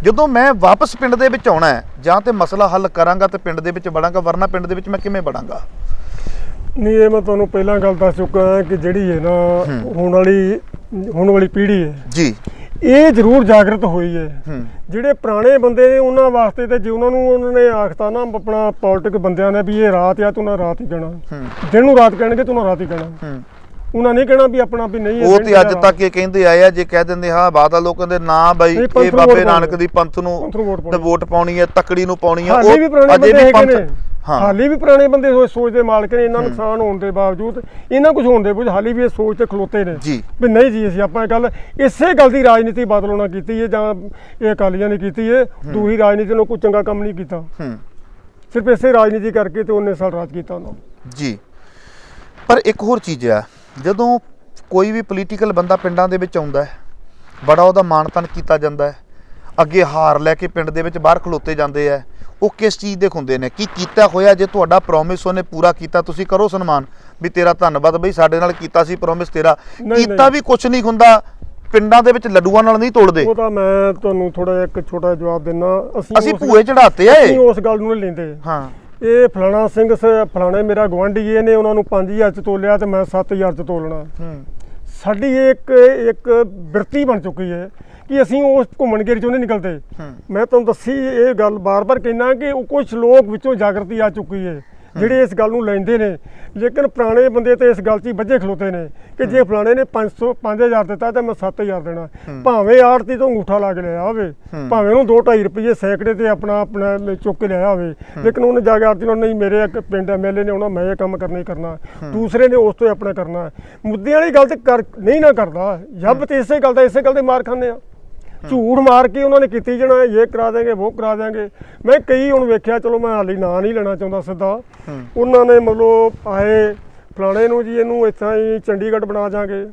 ਜਦੋਂ ਮੈਂ ਵਾਪਸ ਪਿੰਡ ਦੇ ਵਿੱਚ ਆਉਣਾ ਹੈ, ਜਾਂ ਤੇ ਮਸਲਾ ਹੱਲ ਕਰਾਂਗਾ ਤੇ ਪਿੰਡ ਦੇ ਵਿੱਚ ਵੜਾਂਗਾ, ਵਰਨਾ ਪਿੰਡ ਦੇ ਵਿੱਚ ਮੈਂ ਕਿਵੇਂ ਵੜਾਂਗਾ? ਨਹੀਂ, ਇਹ ਮੈਂ ਤੁਹਾਨੂੰ ਪਹਿਲਾਂ ਗੱਲ ਦੱਸ ਚੁੱਕਾ ਹਾਂ ਕਿ ਜਿਹੜੀ ਹੈ ਨਾ ਹੁਣ ਵਾਲੀ ਪੀੜ੍ਹੀ ਹੈ ਜੀ, ਇਹ ਜ਼ਰੂਰ ਜਾਗਰਤ ਹੋਈ ਹੈ। ਜਿਹੜੇ ਪੁਰਾਣੇ ਬੰਦੇ ਨੇ ਉਹਨਾਂ ਵਾਸਤੇ ਤੇ ਜੇ ਉਹਨਾਂ ਨੇ ਆਖਤਾ ਨਾ ਆਪਣਾ ਪੋਲਿਟਿਕ ਬੰਦਿਆਂ ਨੇ ਵੀ ਇਹ ਰਾਤ ਆ, ਤੂੰ ਨਾ ਰਾਤ ਹੀ ਕਹਿਣਾ, ਦਿਨ ਨੂੰ ਰਾਤ ਕਹਿਣਗੇ ਤੂੰ ਨਾ ਰਾਤ ਹੀ ਕਹਿਣਾ। ਉਹਨਾਂ ਨੇ ਕਹਿਣਾ ਵੀ ਆਪਣਾ ਵੀ ਨਹੀਂ, ਉਹ ਤੇ ਅੱਜ ਤੱਕ ਇਹ ਕਹਿੰਦੇ ਆਏ ਆ। ਜੇ ਕਹਿ ਦਿੰਦੇ ਹਾਂ ਬਾਦਲ ਲੋਕ ਕਹਿੰਦੇ ਨਾ ਬਾਈ ਇਹ ਬਾਬੇ ਨਾਨਕ ਦੀ ਪੰਥ ਨੂੰ ਵੋਟ ਪਾਉਣੀ ਹੈ, ਤੱਕੜੀ ਨੂੰ ਪਾਉਣੀ ਹੈ। ਹਾਲੇ ਵੀ ਪੁਰਾਣੇ ਬੰਦੇ ਸੋਚ ਦੇ ਮਾਲਕ ਨੇ। ਇਹਨਾਂ ਨੁਕਸਾਨ ਹੋਣ ਦੇ ਬਾਵਜੂਦ, ਇਹਨਾਂ ਕੁਝ ਹੋਣ ਦੇ ਬਾਵਜੂਦ ਹਾਲੇ ਵੀ ਇਹ ਸੋਚ ਤੇ ਖਲੋਤੇ ਨੇ ਵੀ ਨਹੀਂ ਜੀ ਅਸੀਂ ਆਪਾਂ ਗੱਲ ਇਸੇ ਗੱਲ ਦੀ ਰਾਜਨੀਤੀ ਬਾਦਲ ਹੋਣਾ ਕੀਤੀ ਹੈ ਜਾਂ ਇਹ ਅਕਾਲੀਆਂ ਨੇ ਕੀਤੀ ਹੈ। ਦੂਜੀ ਰਾਜਨੀਤੀ ਨੂੰ ਕੋਈ ਚੰਗਾ ਕੰਮ ਨਹੀਂ ਕੀਤਾ, ਸਿਰਫ ਇਸੇ ਰਾਜਨੀਤੀ ਕਰਕੇ ਤੇ 19 ਸਾਲ ਰਾਜ ਕੀਤਾ ਉਹਨਾਂ ਜੀ। ਪਰ ਇੱਕ ਹੋਰ ਚੀਜ਼ ਆ, ਜਦੋਂ ਕੋਈ ਵੀ ਪੋਲੀਟੀਕਲ ਬੰਦਾ ਪਿੰਡਾਂ ਦੇ ਵਿੱਚ ਆਉਂਦਾ ਹੈ, ਬੜਾ ਉਹਦਾ ਮਾਣ ਤਾਣ ਕੀਤਾ ਜਾਂਦਾ ਹੈ, ਅੱਗੇ ਹਾਰ ਲੈ ਕੇ ਪਿੰਡ ਦੇ ਵਿੱਚ ਬਾਹਰ ਖਲੋਤੇ ਜਾਂਦੇ ਆ। ਉਹ ਕਿਸ ਚੀਜ਼ ਦੇ ਹੁੰਦੇ ਨੇ? ਕੀ ਕੀਤਾ ਹੋਇਆ? ਜੇ ਤੁਹਾਡਾ ਪ੍ਰੋਮਿਸ ਉਹਨੇ ਪੂਰਾ ਕੀਤਾ, ਤੁਸੀਂ ਕਰੋ ਸਨਮਾਨ ਵੀ ਤੇਰਾ ਧੰਨਵਾਦ ਬਈ, ਸਾਡੇ ਨਾਲ ਕੀਤਾ ਸੀ ਪ੍ਰੋਮਿਸ ਤੇਰਾ ਕੀਤਾ। ਵੀ ਕੁਝ ਨਹੀਂ ਹੁੰਦਾ, ਪਿੰਡਾਂ ਦੇ ਵਿੱਚ ਲੱਡੂਆਂ ਨਾਲ ਨਹੀਂ ਤੋੜਦੇ। ਉਹ ਤਾਂ ਮੈਂ ਤੁਹਾਨੂੰ ਥੋੜਾ ਜਿਹਾ ਇੱਕ ਛੋਟਾ ਜਵਾਬ ਦਿੰਦਾ। ਅਸੀਂ ਭੂਏ ਚੜਾਤੇ ਆ, ਅਸੀਂ ਉਸ ਗੱਲ ਨੂੰ ਨਹੀਂ ਲੈਂਦੇ। ਹਾਂ, ਇਹ ਫਲਾਣਾ ਸਿੰਘ ਫਲਾਣੇ ਮੇਰਾ ਗੁਆਂਢੀ ਇਹਨੇ ਉਹਨਾਂ ਨੂੰ 5000 ਚ ਤੋਲਿਆ ਤੇ ਮੈਂ 7000 ਚ ਤੋਲਣਾ। ਸਾਡੀ ਇੱਕ ਬਿਰਤੀ ਬਣ ਚੁੱਕੀ ਹੈ ਕਿ ਅਸੀਂ ਉਸ ਘੁੰਮਣ ਘੇਰੀ ਚੋਂ ਨਹੀਂ ਨਿਕਲਦੇ। ਮੈਂ ਤੁਹਾਨੂੰ ਦੱਸੀ ਇਹ ਗੱਲ ਬਾਰ-ਬਾਰ ਕਹਿਣਾ ਕਿ ਉਹ ਕੁਝ ਲੋਕ ਵਿੱਚੋਂ ਜਾਗਰਤੀ ਆ ਚੁੱਕੀ ਹੈ ਜਿਹੜੇ ਇਸ ਗੱਲ ਨੂੰ ਲੈਂਦੇ ਨੇ। ਲੇਕਿਨ ਪੁਰਾਣੇ ਬੰਦੇ ਤੇ ਇਸ ਗੱਲ 'ਚ ਹੀ ਬੱਝੇ ਖਲੋਤੇ ਨੇ ਕਿ ਜੇ ਫਲਾਣੇ ਨੇ 5000 ਦਿੱਤਾ ਤਾਂ ਮੈਂ 7000 ਦੇਣਾ। ਭਾਵੇਂ ਆੜਤੀ ਤੋਂ ਅੰਗੂਠਾ ਲਾ ਕੇ ਲਿਆ ਹੋਵੇ, ਭਾਵੇਂ ਉਹਨੂੰ 2-2.5 ਰੁਪਏ ਸੈਂਕੜੇ ਤੇ ਆਪਣਾ ਚੁੱਕ ਕੇ ਲਿਆ ਹੋਵੇ, ਲੇਕਿਨ ਉਹਨੇ ਜਾ ਕੇ ਆੜਤੀ ਨੂੰ ਨਹੀਂ ਮੇਰੇ ਇੱਕ ਪਿੰਡ ਐਮਐਲਏ ਨੇ ਉਹਨਾਂ ਮੈਂ ਇਹ ਕੰਮ ਕਰਨਾ ਹੀ ਕਰਨਾ, ਦੂਸਰੇ ਨੇ ਉਸ ਤੋਂ ਆਪਣਾ ਕਰਨਾ। ਮੁੱਦਿਆਂ ਵਾਲੀ ਗੱਲ ਤੇ ਨਹੀਂ ਨਾ ਕਰਦਾ। ਜੱਬ ਤੇ ਇਸੇ ਗੱਲ ਦੇ ਮਾਰ ਖਾਂਦੇ ਆ। ਝੂਠ ਮਾਰ ਕੇ ਉਹਨਾਂ ਨੇ ਕੀਤੀ ਜਾਣਾ, ਇਹ ਕਰਾ ਦੇਂਗੇ ਉਹ ਕਰਾ ਦੇਂਗੇ। ਮੈਂ ਕਈ ਹੁਣ ਵੇਖਿਆ, ਚਲੋ ਮੈਂ ਹਾਲੀ ਨਾਂ ਨਹੀਂ ਲੈਣਾ ਚਾਹੁੰਦਾ ਸਿੱਧਾ, ਉਹਨਾਂ ਨੇ ਮਤਲਬ ਆਏ ਫਲਾਣੇ ਨੂੰ ਜੀ ਇਹਨੂੰ ਇੱਥਾਂ ਹੀ ਚੰਡੀਗੜ੍ਹ ਬਣਾ ਜਾਾਂਗੇ,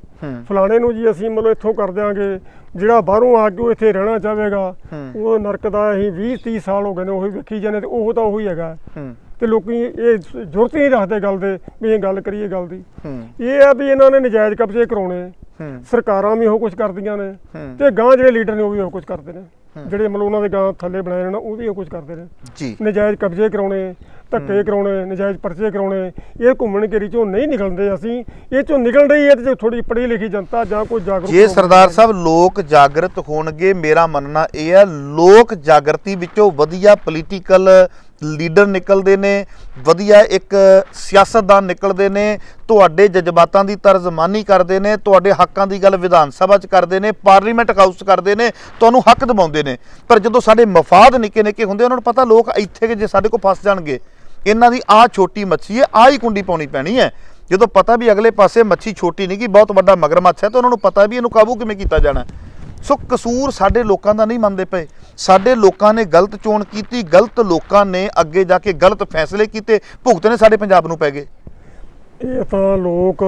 ਫਲਾਣੇ ਨੂੰ ਜੀ ਅਸੀਂ ਮਤਲਬ ਇੱਥੋਂ ਕਰ ਦਿਆਂਗੇ, ਜਿਹੜਾ ਬਾਹਰੋਂ ਆ ਕੇ ਉਹ ਇੱਥੇ ਰਹਿਣਾ ਚਾਹੇਗਾ ਉਹ ਨਰਕ ਦਾ ਅਸੀਂ 20-30 ਸਾਲ ਹੋ ਗਏ ਨੇ ਉਹੀ ਵੇਖੀ ਜਾਂਦੇ, ਤੇ ਉਹ ਤਾਂ ਉਹੀ ਹੈਗਾ। ਤੇ ਲੋਕੀ ਇਹ ਜ਼ਰੂਰਤ ਹੀ ਨਹੀਂ ਰੱਖਦੇ ਗੱਲ ਦੇ ਵੀ ਇਹ ਗੱਲ ਕਰੀਏ ਗੱਲ ਦੀ। ਇਹ ਆ ਵੀ ਇਹਨਾਂ ਨੇ ਨਜਾਇਜ਼ ਕਬਜ਼ੇ ਕਰਾਉਣੇ, ਸਰਕਾਰਾਂ ਵੀ ਉਹ ਕੁਝ ਕਰਦੀਆਂ ਨੇ, ਤੇ ਗਾਂ ਜਿਹੜੇ ਲੀਡਰ ਨੇ ਉਹ ਵੀ ਉਹ ਕੁਝ ਕਰਦੇ ਨੇ, ਜਿਹੜੇ ਮਤਲਬ ਉਹਨਾਂ ਦੇ ਗਾਂ ਥੱਲੇ ਬਣਾਏ ਨੇ ਉਹ ਵੀ ਉਹ ਕੁਝ ਕਰਦੇ ਨੇ। ਨਜਾਇਜ਼ ਕਬਜ਼ੇ ਕਰਾਉਣੇ, ਧੱਕੇ ਕਰਾਉਣੇ, ਨਜਾਇਜ਼ ਪਰਚੇ ਕਰਾਉਣੇ, ਇਹ ਘੁੰਮਣ ਘੇਰੀ ਚੋਂ ਨਹੀਂ ਨਿਕਲਦੇ। ਅਸੀਂ ਇਹ ਚੋਂ ਨਿਕਲ ਰਹੀ ਹੈ ਤੇ ਥੋੜੀ ਪੜ੍ਹੀ ਲਿਖੀ ਜਨਤਾ ਜਾਂ ਕੋਈ ਜਾਗਰੂਕ, ਜੇ ਸਰਦਾਰ ਸਾਹਿਬ ਲੋਕ ਜਾਗਰਤ ਹੋਣਗੇ, ਮੇਰਾ ਮੰਨਣਾ ਇਹ ਹੈ ਲੋਕ ਜਾਗਰਤੀ ਵਿੱਚੋਂ ਵਧੀਆ ਪੋਲੀਟੀਕਲ ਲੀਡਰ ਨਿਕਲਦੇ ਨੇ, ਵਧੀਆ ਇੱਕ ਸਿਆਸਤਦਾਨ ਨਿਕਲਦੇ ਨੇ, ਤੁਹਾਡੇ ਜਜ਼ਬਾਤਾਂ ਦੀ ਤਰਜਮਾਨੀ ਕਰਦੇ ਨੇ, ਤੁਹਾਡੇ ਹੱਕਾਂ ਦੀ ਗੱਲ ਵਿਧਾਨ ਸਭਾ 'ਚ ਕਰਦੇ ਨੇ, ਪਾਰਲੀਮੈਂਟ ਹਾਊਸ 'ਚ ਕਰਦੇ ਨੇ, ਤੁਹਾਨੂੰ ਹੱਕ ਦਿਵਾਉਂਦੇ ਨੇ। ਪਰ ਜਦੋਂ ਸਾਡੇ ਮਫਾਦ ਨਿੱਕੇ ਨਿੱਕੇ ਹੁੰਦੇ, ਉਹਨਾਂ ਨੂੰ ਪਤਾ ਲੋਕ ਇੱਥੇ ਜੇ ਸਾਡੇ ਕੋਲ ਫਸ ਜਾਣਗੇ, ਇਹਨਾਂ ਦੀ ਆਹ ਛੋਟੀ ਮੱਛੀ ਹੈ, ਆਹ ਹੀ ਕੁੰਡੀ ਪਾਉਣੀ ਪੈਣੀ ਹੈ। ਜਦੋਂ ਪਤਾ ਵੀ ਅਗਲੇ ਪਾਸੇ ਮੱਛੀ ਛੋਟੀ ਨਹੀਂ ਗੀ, ਬਹੁਤ ਵੱਡਾ ਮਗਰਮੱਛ ਹੈ, ਤਾਂ ਉਹਨਾਂ ਨੂੰ ਪਤਾ ਵੀ ਇਹਨੂੰ ਕਾਬੂ ਕਿਵੇਂ ਕੀਤਾ ਜਾਣਾ। ਸੋ ਕਸੂਰ ਸਾਡੇ ਲੋਕਾਂ ਦਾ ਨਹੀਂ ਮੰਨਦੇ ਪਏ। ਸਾਡੇ ਲੋਕਾਂ ਨੇ ਗਲਤ ਚੋਣ ਕੀਤੀ, ਗਲਤ ਲੋਕਾਂ ਨੇ ਅੱਗੇ ਜਾ ਕੇ ਗਲਤ ਫੈਸਲੇ ਕੀਤੇ, ਭੁਗਤਣੇ ਸਾਡੇ ਪੰਜਾਬ ਨੂੰ ਪੈ ਗਏ। ਇਹ ਤਾਂ ਲੋਕ,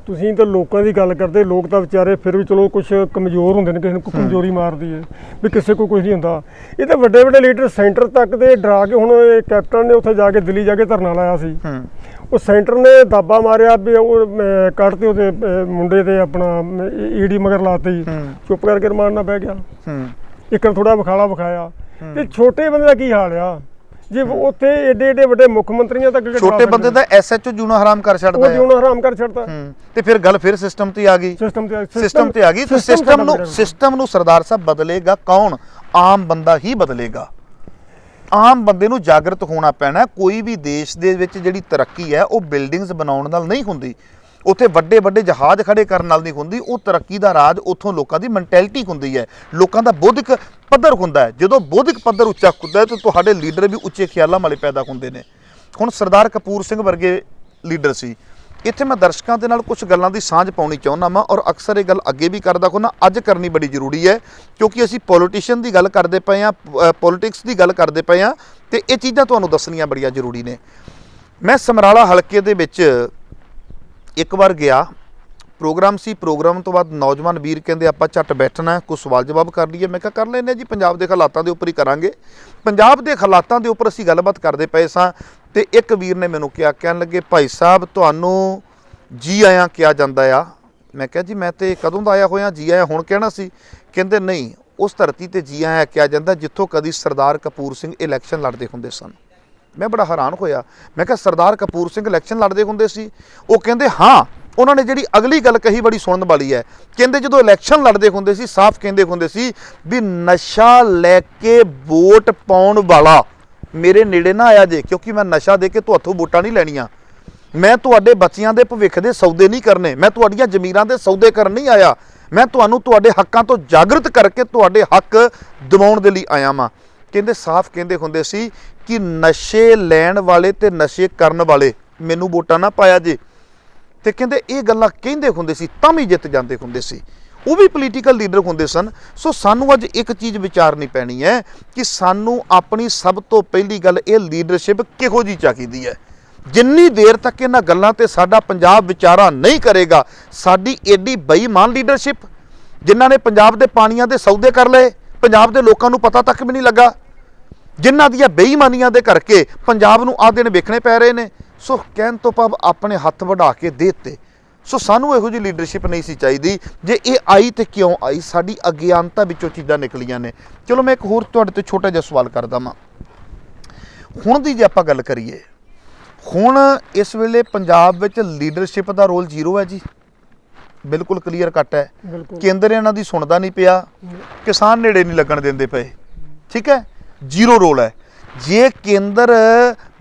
ਤੁਸੀਂ ਤਾਂ ਲੋਕਾਂ ਦੀ ਗੱਲ ਕਰਦੇ, ਲੋਕ ਤਾਂ ਵਿਚਾਰੇ ਫਿਰ ਵੀ ਚਲੋ ਕੁਝ ਕਮਜ਼ੋਰ ਹੁੰਦੇ ਨੇ, ਕਿਸੇ ਨੂੰ ਕਮਜ਼ੋਰੀ ਮਾਰਦੀ ਹੈ ਵੀ ਕਿਸੇ ਕੋਲ ਕੁਝ ਨਹੀਂ ਹੁੰਦਾ। ਇਹ ਤਾਂ ਵੱਡੇ ਵੱਡੇ ਲੀਡਰ ਸੈਂਟਰ ਤੱਕ ਦੇ ਡਰਾ ਕੇ, ਹੁਣ ਇਹ ਕੈਪਟਨ ਨੇ ਉੱਥੇ ਜਾ ਕੇ ਦਿੱਲੀ ਜਾ ਕੇ ਧਰਨਾ ਲਾਇਆ ਸੀ, ਉਹ ਸੈਂਟਰ ਨੇ ਦਾਬਾ ਮਾਰਿਆ ਵੀ ਉਹ ਕੱਢਤੇ ਉਹਦੇ ਮੁੰਡੇ ਤੇ ਆਪਣਾ ਈਡੀ ਮਗਰ ਲਾਤੀ, ਚੁੱਪ ਕਰਕੇ ਰਮਾਨ ਬਹਿ ਗਿਆ। ਇੱਕ ਥੋੜਾ ਵਿਖਾਲਾ ਵਿਖਾਇਆ। ਤੇ ਛੋਟੇ ਬੰਦੇ ਦਾ ਕੀ ਹਾਲ ਆ ਜੇ ਉੱਥੇ ਏਡੇ ਏਡੇ ਵੱਡੇ ਮੁੱਖ ਮੰਤਰੀਆਂ ਤੱਕ, ਛੋਟੇ ਬੰਦੇ ਦਾ ਐਸਐਚਓ ਜੂਨਾ ਹਰਾਮ ਕਰ ਛੱਡਦਾ ਹੈ, ਜੂਨਾ ਹਰਾਮ ਕਰ ਛੱਡਦਾ। ਤੇ ਫਿਰ ਗੱਲ ਫਿਰ ਸਿਸਟਮ ਤੇ ਆ ਗਈ, ਸਿਸਟਮ ਤੇ ਆ ਗਈ। ਤੇ ਸਿਸਟਮ ਨੂੰ ਸਰਦਾਰ ਸਾਹਿਬ ਬਦਲੇਗਾ ਕੌਣ? ਆਮ ਬੰਦਾ ਹੀ ਬਦਲੇਗਾ। ਆਮ ਬੰਦੇ ਨੂੰ ਜਾਗਰਤ ਹੋਣਾ ਪੈਣਾ। ਕੋਈ ਵੀ ਦੇਸ਼ ਦੇ ਵਿੱਚ ਜਿਹੜੀ ਤਰੱਕੀ ਹੈ ਉਹ ਬਿਲਡਿੰਗਸ ਬਣਾਉਣ ਨਾਲ ਨਹੀਂ ਹੁੰਦੀ, ਉੱਥੇ ਵੱਡੇ ਵੱਡੇ ਜਹਾਜ਼ ਖੜੇ ਕਰਨ ਨਾਲ ਨਹੀਂ ਹੁੰਦੀ। ਉਹ ਤਰੱਕੀ ਦਾ ਰਾਜ ਉੱਥੋਂ ਲੋਕਾਂ ਦੀ ਮੈਂਟੈਲਿਟੀ ਹੁੰਦੀ ਹੈ, ਲੋਕਾਂ ਦਾ ਬੌਧਿਕ ਪੱਧਰ ਹੁੰਦਾ ਹੈ। ਜਦੋਂ ਬੌਧਿਕ ਪੱਧਰ ਉੱਚਾ ਹੁੰਦਾ ਹੈ ਤਾਂ ਤੁਹਾਡੇ ਲੀਡਰ ਵੀ ਉੱਚੇ ਖਿਆਲਾਂ ਵਾਲੇ ਪੈਦਾ ਹੁੰਦੇ ਨੇ। ਹੁਣ ਸਰਦਾਰ ਕਪੂਰ ਸਿੰਘ ਵਰਗੇ ਲੀਡਰ ਸੀ। ਇੱਥੇ ਮੈਂ ਦਰਸ਼ਕਾਂ ਦੇ ਨਾਲ ਕੁਝ ਗੱਲਾਂ ਦੀ ਸਾਂਝ ਪਾਉਣੀ ਚਾਹੁੰਦਾ ਵਾਂ, ਔਰ ਅਕਸਰ ਇਹ ਗੱਲ ਅੱਗੇ ਵੀ ਕਰਦਾ ਹੁੰਦਾ, ਅੱਜ ਕਰਨੀ ਬੜੀ ਜ਼ਰੂਰੀ ਹੈ, ਕਿਉਂਕਿ ਅਸੀਂ ਪੋਲੀਟੀਸ਼ੀਅਨ ਦੀ ਗੱਲ ਕਰਦੇ ਪਏ ਹਾਂ, ਪੋਲੀਟਿਕਸ ਦੀ ਗੱਲ ਕਰਦੇ ਪਏ ਹਾਂ, ਤੇ ਇਹ ਚੀਜ਼ਾਂ ਤੁਹਾਨੂੰ ਦੱਸਣੀਆਂ ਬੜੀਆਂ ਜ਼ਰੂਰੀ ਨੇ। ਮੈਂ ਸਮਰਾਲਾ ਹਲਕੇ ਦੇ ਵਿੱਚ ਇੱਕ ਵਾਰ ਗਿਆ, ਪ੍ਰੋਗਰਾਮ ਸੀ। ਪ੍ਰੋਗਰਾਮ ਤੋਂ ਬਾਅਦ ਨੌਜਵਾਨ ਵੀਰ ਕਹਿੰਦੇ ਆਪਾਂ ਝੱਟ ਬੈਠਣਾ, ਕੁਝ ਸਵਾਲ ਜਵਾਬ ਕਰ ਲਈਏ। ਮੈਂ ਕਿਹਾ ਕਰ ਲੈਂਦੇ ਜੀ, ਪੰਜਾਬ ਦੇ ਹਾਲਾਤਾਂ ਦੇ ਉੱਪਰ ਹੀ ਕਰਾਂਗੇ। ਪੰਜਾਬ ਦੇ ਹਾਲਾਤਾਂ ਦੇ ਉੱਪਰ ਅਸੀਂ ਗੱਲਬਾਤ ਕਰਦੇ ਪਏ ਸਾਂ, ਤੇ ਇੱਕ ਵੀਰ ਨੇ ਮੈਨੂੰ ਕਿਹਾ, ਕਹਿਣ ਲੱਗੇ ਭਾਈ ਸਾਹਿਬ ਤੁਹਾਨੂੰ ਜੀ ਆਇਆਂ ਕਿਹਾ ਜਾਂਦਾ ਆ। ਮੈਂ ਕਿਹਾ ਜੀ ਮੈਂ ਤੇ ਕਦੋਂ ਦਾ ਆਇਆ ਹੋਇਆ, ਜੀ ਆਇਆਂ ਹੁਣ ਕਹਿਣਾ ਸੀ? ਕਹਿੰਦੇ ਨਹੀਂ, ਉਸ ਧਰਤੀ ਤੇ ਜੀ ਆਇਆਂ ਕਿਹਾ ਜਾਂਦਾ ਜਿੱਥੋਂ ਕਦੀ ਸਰਦਾਰ ਕਪੂਰ ਸਿੰਘ ਇਲੈਕਸ਼ਨ ਲੜਦੇ ਹੁੰਦੇ ਸਨ। ਮੈਂ ਬੜਾ ਹੈਰਾਨ ਹੋਇਆ। ਮੈਂ ਕਿਹਾ ਸਰਦਾਰ ਕਪੂਰ ਸਿੰਘ ਇਲੈਕਸ਼ਨ ਲੜਦੇ ਹੁੰਦੇ ਸੀ? ਉਹ ਕਹਿੰਦੇ ਹਾਂ। ਉਹਨਾਂ ਨੇ ਜਿਹੜੀ ਅਗਲੀ ਗੱਲ ਕਹੀ ਬੜੀ ਸੁਣਨ ਵਾਲੀ ਹੈ। ਕਹਿੰਦੇ ਜਦੋਂ ਇਲੈਕਸ਼ਨ ਲੜਦੇ ਹੁੰਦੇ ਸੀ, ਸਾਫ਼ ਕਹਿੰਦੇ ਹੁੰਦੇ ਸੀ ਵੀ ਨਸ਼ਾ ਲੈ ਕੇ ਵੋਟ ਪਾਉਣ ਵਾਲਾ ਮੇਰੇ ਨੇੜੇ ਨਾ ਆਇਆ ਜੇ, ਕਿਉਂਕਿ ਮੈਂ ਨਸ਼ਾ ਦੇ ਕੇ ਤੁਹਾਥੋਂ ਵੋਟਾਂ ਨਹੀਂ ਲੈਣੀਆਂ। ਮੈਂ ਤੁਹਾਡੇ ਬੱਚਿਆਂ ਦੇ ਭਵਿੱਖ ਦੇ ਸੌਦੇ ਨਹੀਂ ਕਰਨੇ, ਮੈਂ ਤੁਹਾਡੀਆਂ ਜ਼ਮੀਰਾਂ ਦੇ ਸੌਦੇ ਕਰਨ ਨਹੀਂ ਆਇਆ, ਮੈਂ ਤੁਹਾਨੂੰ ਤੁਹਾਡੇ ਹੱਕਾਂ ਤੋਂ ਜਾਗਰਤ ਕਰਕੇ ਤੁਹਾਡੇ ਹੱਕ ਦਿਵਾਉਣ ਦੇ ਲਈ ਆਇਆ ਵਾਂ। ਕਹਿੰਦੇ ਸਾਫ਼ ਕਹਿੰਦੇ ਹੁੰਦੇ ਸੀ ਕਿ ਨਸ਼ੇ ਲੈਣ ਵਾਲੇ ਤੇ ਨਸ਼ੇ ਕਰਨ ਵਾਲੇ ਮੈਨੂੰ ਵੋਟਾਂ ਨਾ ਪਾਇਆ ਜੇ। ਤੇ ਕਹਿੰਦੇ ਇਹ ਗੱਲਾਂ ਕਹਿੰਦੇ ਹੁੰਦੇ ਸੀ, ਤਾਂ ਵੀ ਜਿੱਤ ਜਾਂਦੇ ਹੁੰਦੇ ਸੀ। ਉਹ ਵੀ ਪੋਲੀਟੀਕਲ ਲੀਡਰ ਹੁੰਦੇ ਸਨ। ਸੋ ਸਾਨੂੰ ਅੱਜ ਇੱਕ ਚੀਜ਼ ਵਿਚਾਰਨੀ ਪੈਣੀ ਹੈ ਕਿ ਸਾਨੂੰ ਆਪਣੀ ਸਭ ਤੋਂ ਪਹਿਲੀ ਗੱਲ ਇਹ ਲੀਡਰਸ਼ਿਪ ਕਿਹੋ ਜਿਹੀ ਚਾਹੀਦੀ ਹੈ। ਜਿੰਨੀ ਦੇਰ ਤੱਕ ਇਹਨਾਂ ਗੱਲਾਂ ਤੇ ਸਾਡਾ ਪੰਜਾਬ ਵਿਚਾਰਾ ਨਹੀਂ ਕਰੇਗਾ, ਸਾਡੀ ਏਡੀ ਬੇਈਮਾਨ ਲੀਡਰਸ਼ਿਪ ਜਿਨ੍ਹਾਂ ਨੇ ਪੰਜਾਬ ਦੇ ਪਾਣੀਆਂ ਦੇ ਸੌਦੇ ਕਰ ਲਏ, ਪੰਜਾਬ ਦੇ ਲੋਕਾਂ ਨੂੰ ਪਤਾ ਤੱਕ ਵੀ ਨਹੀਂ ਲੱਗਾ, ਜਿਨ੍ਹਾਂ ਦੀਆਂ ਬੇਈਮਾਨੀਆਂ ਦੇ ਕਰਕੇ ਪੰਜਾਬ ਨੂੰ ਆਹ ਦਿਨ ਵੇਖਣੇ ਪੈ ਰਹੇ ਨੇ। ਸੋ ਕਹਿਣ ਤੋਂ ਭਾਵ ਆਪਣੇ ਹੱਥ ਵਢਾ ਕੇ ਦੇ ਦਿੱਤੇ। ਸੋ ਸਾਨੂੰ ਇਹੋ ਜਿਹੀ ਲੀਡਰਸ਼ਿਪ ਨਹੀਂ ਸੀ ਚਾਹੀਦੀ। ਜੇ ਇਹ ਆਈ ਤੇ ਕਿਉਂ ਆਈ? ਸਾਡੀ ਅਗਿਆਨਤਾ ਵਿੱਚੋਂ ਚੀਜ਼ਾਂ ਨਿਕਲੀਆਂ ਨੇ। ਚਲੋ ਮੈਂ ਇੱਕ ਹੋਰ ਤੁਹਾਡੇ ਤੋਂ ਛੋਟਾ ਜਿਹਾ ਸਵਾਲ ਕਰਦਾ ਵਾਂ। ਹੁਣ ਦੀ ਜੇ ਆਪਾਂ ਗੱਲ ਕਰੀਏ, ਹੁਣ ਇਸ ਵੇਲੇ ਪੰਜਾਬ ਵਿੱਚ ਲੀਡਰਸ਼ਿਪ ਦਾ ਰੋਲ ਜ਼ੀਰੋ ਹੈ ਜੀ, ਬਿਲਕੁਲ ਕਲੀਅਰ ਕੱਟ ਹੈ। ਕੇਂਦਰ ਇਹਨਾਂ ਦੀ ਸੁਣਦਾ ਨਹੀਂ ਪਿਆ, ਕਿਸਾਨ ਨੇੜੇ ਨਹੀਂ ਲੱਗਣ ਦਿੰਦੇ ਪਏ, ਠੀਕ ਹੈ, ਜ਼ੀਰੋ ਰੋਲ ਹੈ। ਜੇ ਕੇਂਦਰ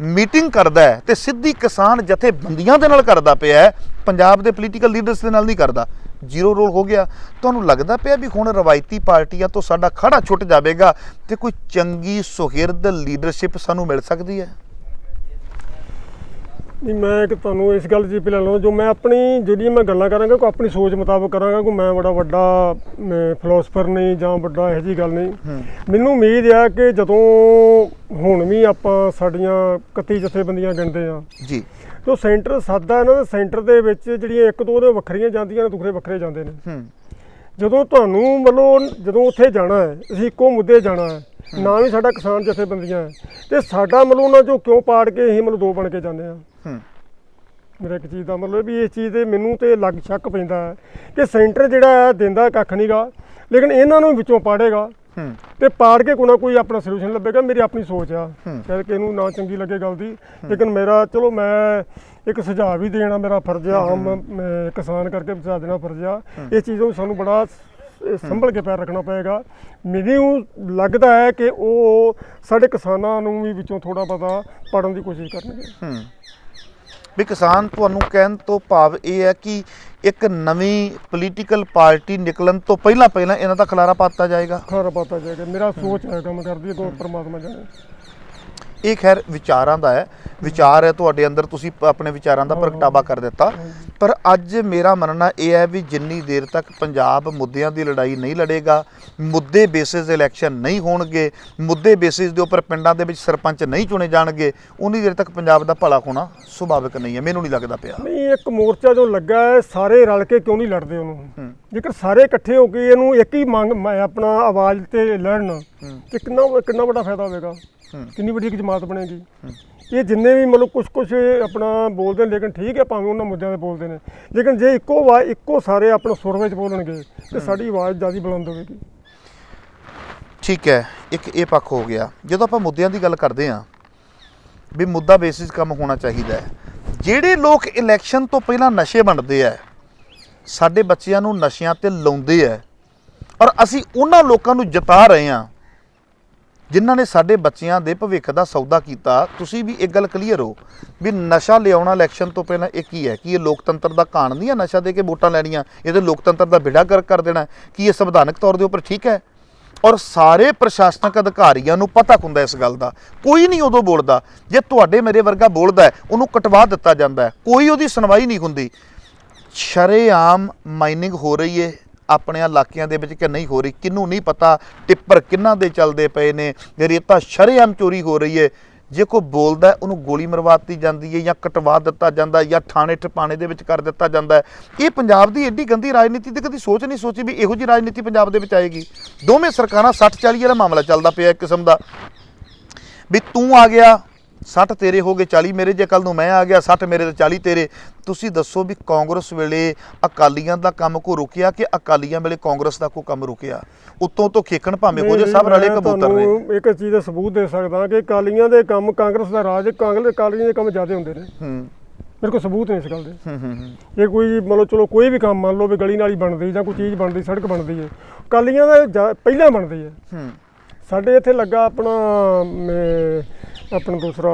ਮੀਟਿੰਗ ਕਰਦਾ ਹੈ ਤੇ ਸਿੱਧੀ ਕਿਸਾਨ ਜਥੇਬੰਦੀਆਂ ਦੇ ਨਾਲ ਕਰਦਾ ਪਿਆ ਹੈ, ਪੰਜਾਬ ਦੇ ਪੋਲੀਟੀਕਲ ਲੀਡਰਸ ਦੇ ਨਾਲ ਨਹੀਂ ਕਰਦਾ, ਜ਼ੀਰੋ ਰੋਲ ਹੋ ਗਿਆ। ਤੁਹਾਨੂੰ ਲੱਗਦਾ ਪਿਆ ਵੀ ਹੁਣ ਰਵਾਇਤੀ ਪਾਰਟੀਆਂ ਤੋਂ ਸਾਡਾ ਖੜਾ ਛੁੱਟ ਜਾਵੇਗਾ ਤੇ ਕੋਈ ਚੰਗੀ ਸੁਹਿਰਦ ਲੀਡਰਸ਼ਿਪ ਸਾਨੂੰ ਮਿਲ ਸਕਦੀ ਹੈ? ਨਹੀਂ ਮੈਂ ਕਿ ਤੁਹਾਨੂੰ ਇਸ ਗੱਲ 'ਚ ਪਹਿਲਾਂ ਲਵਾਂ ਜੋ ਮੈਂ ਆਪਣੀ ਜਿਹੜੀਆਂ ਮੈਂ ਗੱਲਾਂ ਕਰਾਂਗਾ ਕੋਈ ਆਪਣੀ ਸੋਚ ਮੁਤਾਬਕ ਕਰਾਂਗਾ ਕੋਈ ਮੈਂ ਬੜਾ ਵੱਡਾ ਫਿਲਾਸਫਰ ਨਹੀਂ ਜਾਂ ਵੱਡਾ ਇਹੋ ਜਿਹੀ ਗੱਲ ਨਹੀਂ। ਮੈਨੂੰ ਉਮੀਦ ਆ ਕਿ ਜਦੋਂ ਹੁਣ ਵੀ ਆਪਾਂ ਸਾਡੀਆਂ 31 ਜਥੇਬੰਦੀਆਂ ਗਿਣਦੇ ਆ ਜੀ, ਜੋ ਸੈਂਟਰ ਸਾਦਾ ਇਹਨਾਂ ਦੇ ਸੈਂਟਰ ਦੇ ਵਿੱਚ ਜਿਹੜੀਆਂ ਇੱਕ ਦੋ ਦੇ ਵੱਖਰੀਆਂ ਜਾਂਦੀਆਂ ਨੇ, ਦੂਸਰੇ ਵੱਖਰੇ ਜਾਂਦੇ ਨੇ। ਜਦੋਂ ਤੁਹਾਨੂੰ ਮਤਲਬ ਜਦੋਂ ਉੱਥੇ ਜਾਣਾ ਹੈ, ਅਸੀਂ ਇੱਕੋ ਮੁੱਦੇ ਜਾਣਾ ਹੈ, ਨਾ ਵੀ ਸਾਡਾ ਕਿਸਾਨ ਜਥੇਬੰਦੀਆਂ ਹੈ ਤੇ ਸਾਡਾ ਮਤਲਬ ਉਹਨਾਂ ਚੋਂ ਕਿਉਂ ਪਾੜ ਕੇ ਅਸੀਂ ਮਤਲਬ ਦੋ ਬਣ ਕੇ ਜਾਂਦੇ ਆ। ਮੇਰਾ ਇੱਕ ਚੀਜ਼ ਦਾ ਮਤਲਬ ਵੀ ਇਸ ਚੀਜ਼ ਦੇ ਮੈਨੂੰ ਤੇ ਲੱਗ ਸ਼ੱਕ ਪੈਂਦਾ ਹੈ ਕਿ ਸੈਂਟਰ ਜਿਹੜਾ ਹੈ ਦਿੰਦਾ ਕੱਖ ਨਹੀਂਗਾ, ਲੇਕਿਨ ਇਹਨਾਂ ਨੂੰ ਵਿੱਚੋਂ ਪਾੜੇਗਾ ਤੇ ਪਾੜ ਕੇ ਕੋਈ ਨਾ ਕੋਈ ਆਪਣਾ ਸੋਲੂਸ਼ਨ ਲੱਭੇਗਾ। ਮੇਰੀ ਆਪਣੀ ਸੋਚ ਆ, ਚਾਹੇ ਕਿ ਇਹਨੂੰ ਨਾ ਚੰਗੀ ਲੱਗੇ ਗੱਲ ਦੀ, ਲੇਕਿਨ ਮੇਰਾ ਚਲੋ ਮੈਂ ਇੱਕ ਸੁਝਾਅ ਵੀ ਦੇਣਾ ਮੇਰਾ ਫਰਜ਼ ਆ, ਆਮ ਕਿਸਾਨ ਕਰਕੇ ਸੁਝਾਅ ਦੇਣਾ ਫਰਜ਼ ਆ। ਇਸ ਚੀਜ਼ ਨੂੰ ਸਾਨੂੰ ਬੜਾ ਸੰਭਲ ਕੇ ਪੈਰ ਰੱਖਣਾ ਪਏਗਾ। ਮੈਨੂੰ ਲੱਗਦਾ ਹੈ ਕਿ ਉਹ ਸਾਡੇ ਕਿਸਾਨਾਂ ਨੂੰ ਵੀ ਵਿੱਚੋਂ ਥੋੜਾ ਬਹੁਤਾ ਪਾੜਨ ਦੀ ਕੋਸ਼ਿਸ਼ ਕਰਨਗੇ। ਵੀ ਕਿਸਾਨ ਤੁਹਾਨੂੰ ਕਹਿਣ ਤੋਂ ਭਾਵ ਇਹ ਹੈ ਕਿ ਇੱਕ ਨਵੀਂ ਪੋਲੀਟੀਕਲ ਪਾਰਟੀ ਨਿਕਲਣ ਤੋਂ ਪਹਿਲਾਂ ਇਹਨਾਂ ਦਾ ਖਲਾਰਾ ਪਾਤਾ ਜਾਏਗਾ। ਮੇਰਾ ਸੋਚ ਹੈ ਕੰਮ ਕਰਦੀ ਹੈ, ਪਰਮਾਤਮਾ ਜਾਣੇ। ਇਹ ਖੈਰ ਵਿਚਾਰਾਂ ਦਾ ਹੈ, ਵਿਚਾਰ ਹੈ ਤੁਹਾਡੇ ਅੰਦਰ, ਤੁਸੀਂ ਆਪਣੇ ਵਿਚਾਰਾਂ ਦਾ ਪ੍ਰਗਟਾਵਾ ਕਰ ਦਿੱਤਾ। ਪਰ ਅੱਜ ਮੇਰਾ ਮੰਨਣਾ ਇਹ ਹੈ ਵੀ ਜਿੰਨੀ ਦੇਰ ਤੱਕ ਪੰਜਾਬ ਮੁੱਦਿਆਂ ਦੀ ਲੜਾਈ ਨਹੀਂ ਲੜੇਗਾ, ਮੁੱਦੇ ਬੇਸਿਸ ਇਲੈਕਸ਼ਨ ਨਹੀਂ ਹੋਣਗੇ, ਮੁੱਦੇ ਬੇਸਿਸ ਦੇ ਉੱਪਰ ਪਿੰਡਾਂ ਦੇ ਵਿੱਚ ਸਰਪੰਚ ਨਹੀਂ ਚੁਣੇ ਜਾਣਗੇ, ਉਨੀ ਦੇਰ ਤੱਕ ਪੰਜਾਬ ਦਾ ਭਲਾ ਹੋਣਾ ਸੁਭਾਵਿਕ ਨਹੀਂ ਹੈ। ਮੈਨੂੰ ਨਹੀਂ ਲੱਗਦਾ ਪਿਆ। ਨਹੀਂ, ਇੱਕ ਮੋਰਚਾ ਜੋ ਲੱਗਾ ਹੈ, ਸਾਰੇ ਰਲ ਕੇ ਕਿਉਂ ਨਹੀਂ ਲੜਦੇ ਉਹਨੂੰ? ਜੇਕਰ ਸਾਰੇ ਇਕੱਠੇ ਹੋ ਕੇ ਇਹਨੂੰ ਇੱਕ ਹੀ ਮੰਗ ਆਪਣਾ ਆਵਾਜ਼ ਤੇ ਲੜਨ ਤੇ ਕਿੰਨਾ ਵੱਡਾ ਫਾਇਦਾ ਹੋਵੇਗਾ, ਕਿੰਨੀ ਵੱਡੀ ਇੱਕ ਜਮਾਤ ਬਣੇਗੀ। ਇਹ ਜਿੰਨੇ ਵੀ ਮਤਲਬ ਕੁਛ ਆਪਣਾ ਬੋਲਦੇ ਨੇ, ਲੇਕਿਨ ਠੀਕ ਹੈ ਭਾਵੇਂ ਉਹਨਾਂ ਮੁੱਦਿਆਂ 'ਤੇ ਬੋਲਦੇ ਨੇ, ਲੇਕਿਨ ਜੇ ਇੱਕੋ ਸਾਰੇ ਆਪਣਾ ਸੁਰ ਵਿੱਚ ਬੋਲਣਗੇ ਤੇ ਸਾਡੀ ਆਵਾਜ਼ ਜ਼ਿਆਦਾ ਬੁਲੰਦ ਹੋਵੇਗੀ। ਠੀਕ ਹੈ, ਇੱਕ ਇਹ ਪੱਖ ਹੋ ਗਿਆ। ਜਦੋਂ ਆਪਾਂ ਮੁੱਦਿਆਂ ਦੀ ਗੱਲ ਕਰਦੇ ਹਾਂ ਵੀ ਮੁੱਦਾ ਬੇਸਿਸ ਕੰਮ ਹੋਣਾ ਚਾਹੀਦਾ ਹੈ। ਜਿਹੜੇ ਲੋਕ ਇਲੈਕਸ਼ਨ ਤੋਂ ਪਹਿਲਾਂ ਨਸ਼ੇ ਵੰਡਦੇ ਆ, ਸਾਡੇ ਬੱਚਿਆਂ ਨੂੰ ਨਸ਼ਿਆਂ ਤੇ ਲਾਉਂਦੇ ਆ, ਔਰ ਅਸੀਂ ਉਹਨਾਂ ਲੋਕਾਂ ਨੂੰ ਜਿਤਾ ਰਹੇ ਹਾਂ ਜਿਨ੍ਹਾਂ ਨੇ ਸਾਡੇ ਬੱਚਿਆਂ ਦੇ ਭਵਿੱਖ ਦਾ ਸੌਦਾ ਕੀਤਾ। ਤੁਸੀਂ ਵੀ ਇੱਕ ਗੱਲ ਕਲੀਅਰ ਹੋ ਵੀ ਨਸ਼ਾ ਲਿਆਉਣਾ ਇਲੈਕਸ਼ਨ ਤੋਂ ਪਹਿਲਾਂ ਇਹ ਕੀ ਹੈ? ਕਿ ਇਹ ਲੋਕਤੰਤਰ ਦਾ ਕਾਣ ਨਹੀਂ ਹੈ ਨਸ਼ਾ ਦੇ ਕੇ ਵੋਟਾਂ ਲੈਣੀਆਂ? ਇਹ ਤਾਂ ਲੋਕਤੰਤਰ ਦਾ ਬੇੜਾ ਗਰਕ ਕਰ ਦੇਣਾ। ਕਿ ਇਹ ਸੰਵਿਧਾਨਕ ਤੌਰ ਦੇ ਉੱਪਰ ਠੀਕ ਹੈ? ਔਰ ਸਾਰੇ ਪ੍ਰਸ਼ਾਸਨਿਕ ਅਧਿਕਾਰੀਆਂ ਨੂੰ ਪਤਾ ਹੁੰਦਾ ਇਸ ਗੱਲ ਦਾ। ਕੋਈ ਨਹੀਂ ਉਦੋਂ ਬੋਲਦਾ, ਜੇ ਤੁਹਾਡੇ ਮੇਰੇ ਵਰਗਾ ਬੋਲਦਾ ਹੈ ਉਹਨੂੰ ਕਟਵਾ ਦਿੱਤਾ ਜਾਂਦਾ ਹੈ, ਕੋਈ ਉਹਦੀ ਸੁਣਵਾਈ ਨਹੀਂ ਹੁੰਦੀ। ਸ਼ਰੇਆਮ ਮਾਈਨਿੰਗ ਹੋ ਰਹੀ ਹੈ ਆਪਣੇ ਇਲਾਕਿਆਂ ਦੇ ਵਿੱਚ ਕਿ ਨਹੀਂ ਹੋ ਰਹੀ, ਕਿਹਨੂੰ ਨਹੀਂ ਪਤਾ। ਟਿੱਪਰ ਕਿਹਨਾਂ ਦੇ ਚੱਲਦੇ ਪਏ ਨੇ, ਰੇਤਾ ਸ਼ਰੇਆਮ ਚੋਰੀ ਹੋ ਰਹੀ ਹੈ। ਜੇ ਕੋਈ ਬੋਲਦਾ ਉਹਨੂੰ ਗੋਲੀ ਮਰਵਾ ਦਿੱਤੀ ਜਾਂਦੀ ਹੈ, ਜਾਂ ਕਟਵਾ ਦਿੱਤਾ ਜਾਂਦਾ, ਜਾਂ ਥਾਣੇ ਠਿਕਾਣੇ ਦੇ ਵਿੱਚ ਕਰ ਦਿੱਤਾ ਜਾਂਦਾ ਹੈ। ਇਹ ਪੰਜਾਬ ਦੀ ਐਡੀ ਗੰਦੀ ਰਾਜਨੀਤੀ ਦੀ ਕਦੀ ਸੋਚ ਨਹੀਂ ਸੋਚੀ ਵੀ ਇਹੋ ਜਿਹੀ ਰਾਜਨੀਤੀ ਪੰਜਾਬ ਦੇ ਵਿੱਚ ਆਏਗੀ। ਦੋਵੇਂ ਸਰਕਾਰਾਂ 60-40 ਵਾਲਾ ਮਾਮਲਾ ਚੱਲਦਾ ਪਿਆ ਇੱਕ ਕਿਸਮ ਦਾ, ਵੀ ਤੂੰ ਆ ਗਿਆ 60 ਤੇਰੇ ਹੋ ਗਏ 40 ਮੇਰੇ, ਜੇ ਕੱਲ ਨੂੰ ਮੈਂ ਆ ਗਿਆ 60 ਮੇਰੇ ਤੇ 40 ਤੇਰੇ। ਤੁਸੀਂ ਦੱਸੋ ਵੀ ਕਾਂਗਰਸ ਵੇਲੇ ਅਕਾਲੀਆਂ ਦਾ ਕੰਮ ਕੋ ਰੁਕਿਆ ਕਿ ਅਕਾਲੀਆਂ ਵੇਲੇ ਕਾਂਗਰਸ ਦਾ ਕੋਈ ਕੰਮ ਰੁਕਿਆ? ਉੱਤੋਂ ਤੋਂ ਖੇਕਣ ਭਾਵੇਂ ਹੋ ਜੇ, ਸਭ ਰਲੇ ਕਬੂਤਰ ਨੇ। ਇੱਕ ਚੀਜ਼ ਦਾ ਸਬੂਤ ਦੇ ਸਕਦਾ ਕਿ ਅਕਾਲੀਆਂ ਦੇ ਕੰਮ, ਕਾਂਗਰਸ ਦਾ ਰਾਜ, ਅਕਾਲੀਆਂ ਦੇ ਕੰਮ ਜ਼ਿਆਦਾ ਹੁੰਦੇ ਨੇ। ਮੇਰੇ ਕੋਲ ਸਬੂਤ ਨਹੀਂ ਇਸ ਗੱਲ ਦੇ। ਇਹ ਕੋਈ ਮਤਲਬ ਚਲੋ ਕੋਈ ਵੀ ਕੰਮ ਮੰਨ ਲਓ ਵੀ ਗਲੀ ਨਾਲੀ ਬਣਦੀ ਜਾਂ ਕੋਈ ਚੀਜ਼ ਬਣਦੀ, ਸੜਕ ਬਣਦੀ ਹੈ, ਅਕਾਲੀਆਂ ਦਾ ਪਹਿਲਾਂ ਬਣਦੀ ਹੈ। ਸਾਡੇ ਇੱਥੇ ਲੱਗਾ ਆਪਣਾ ਦੂਸਰਾ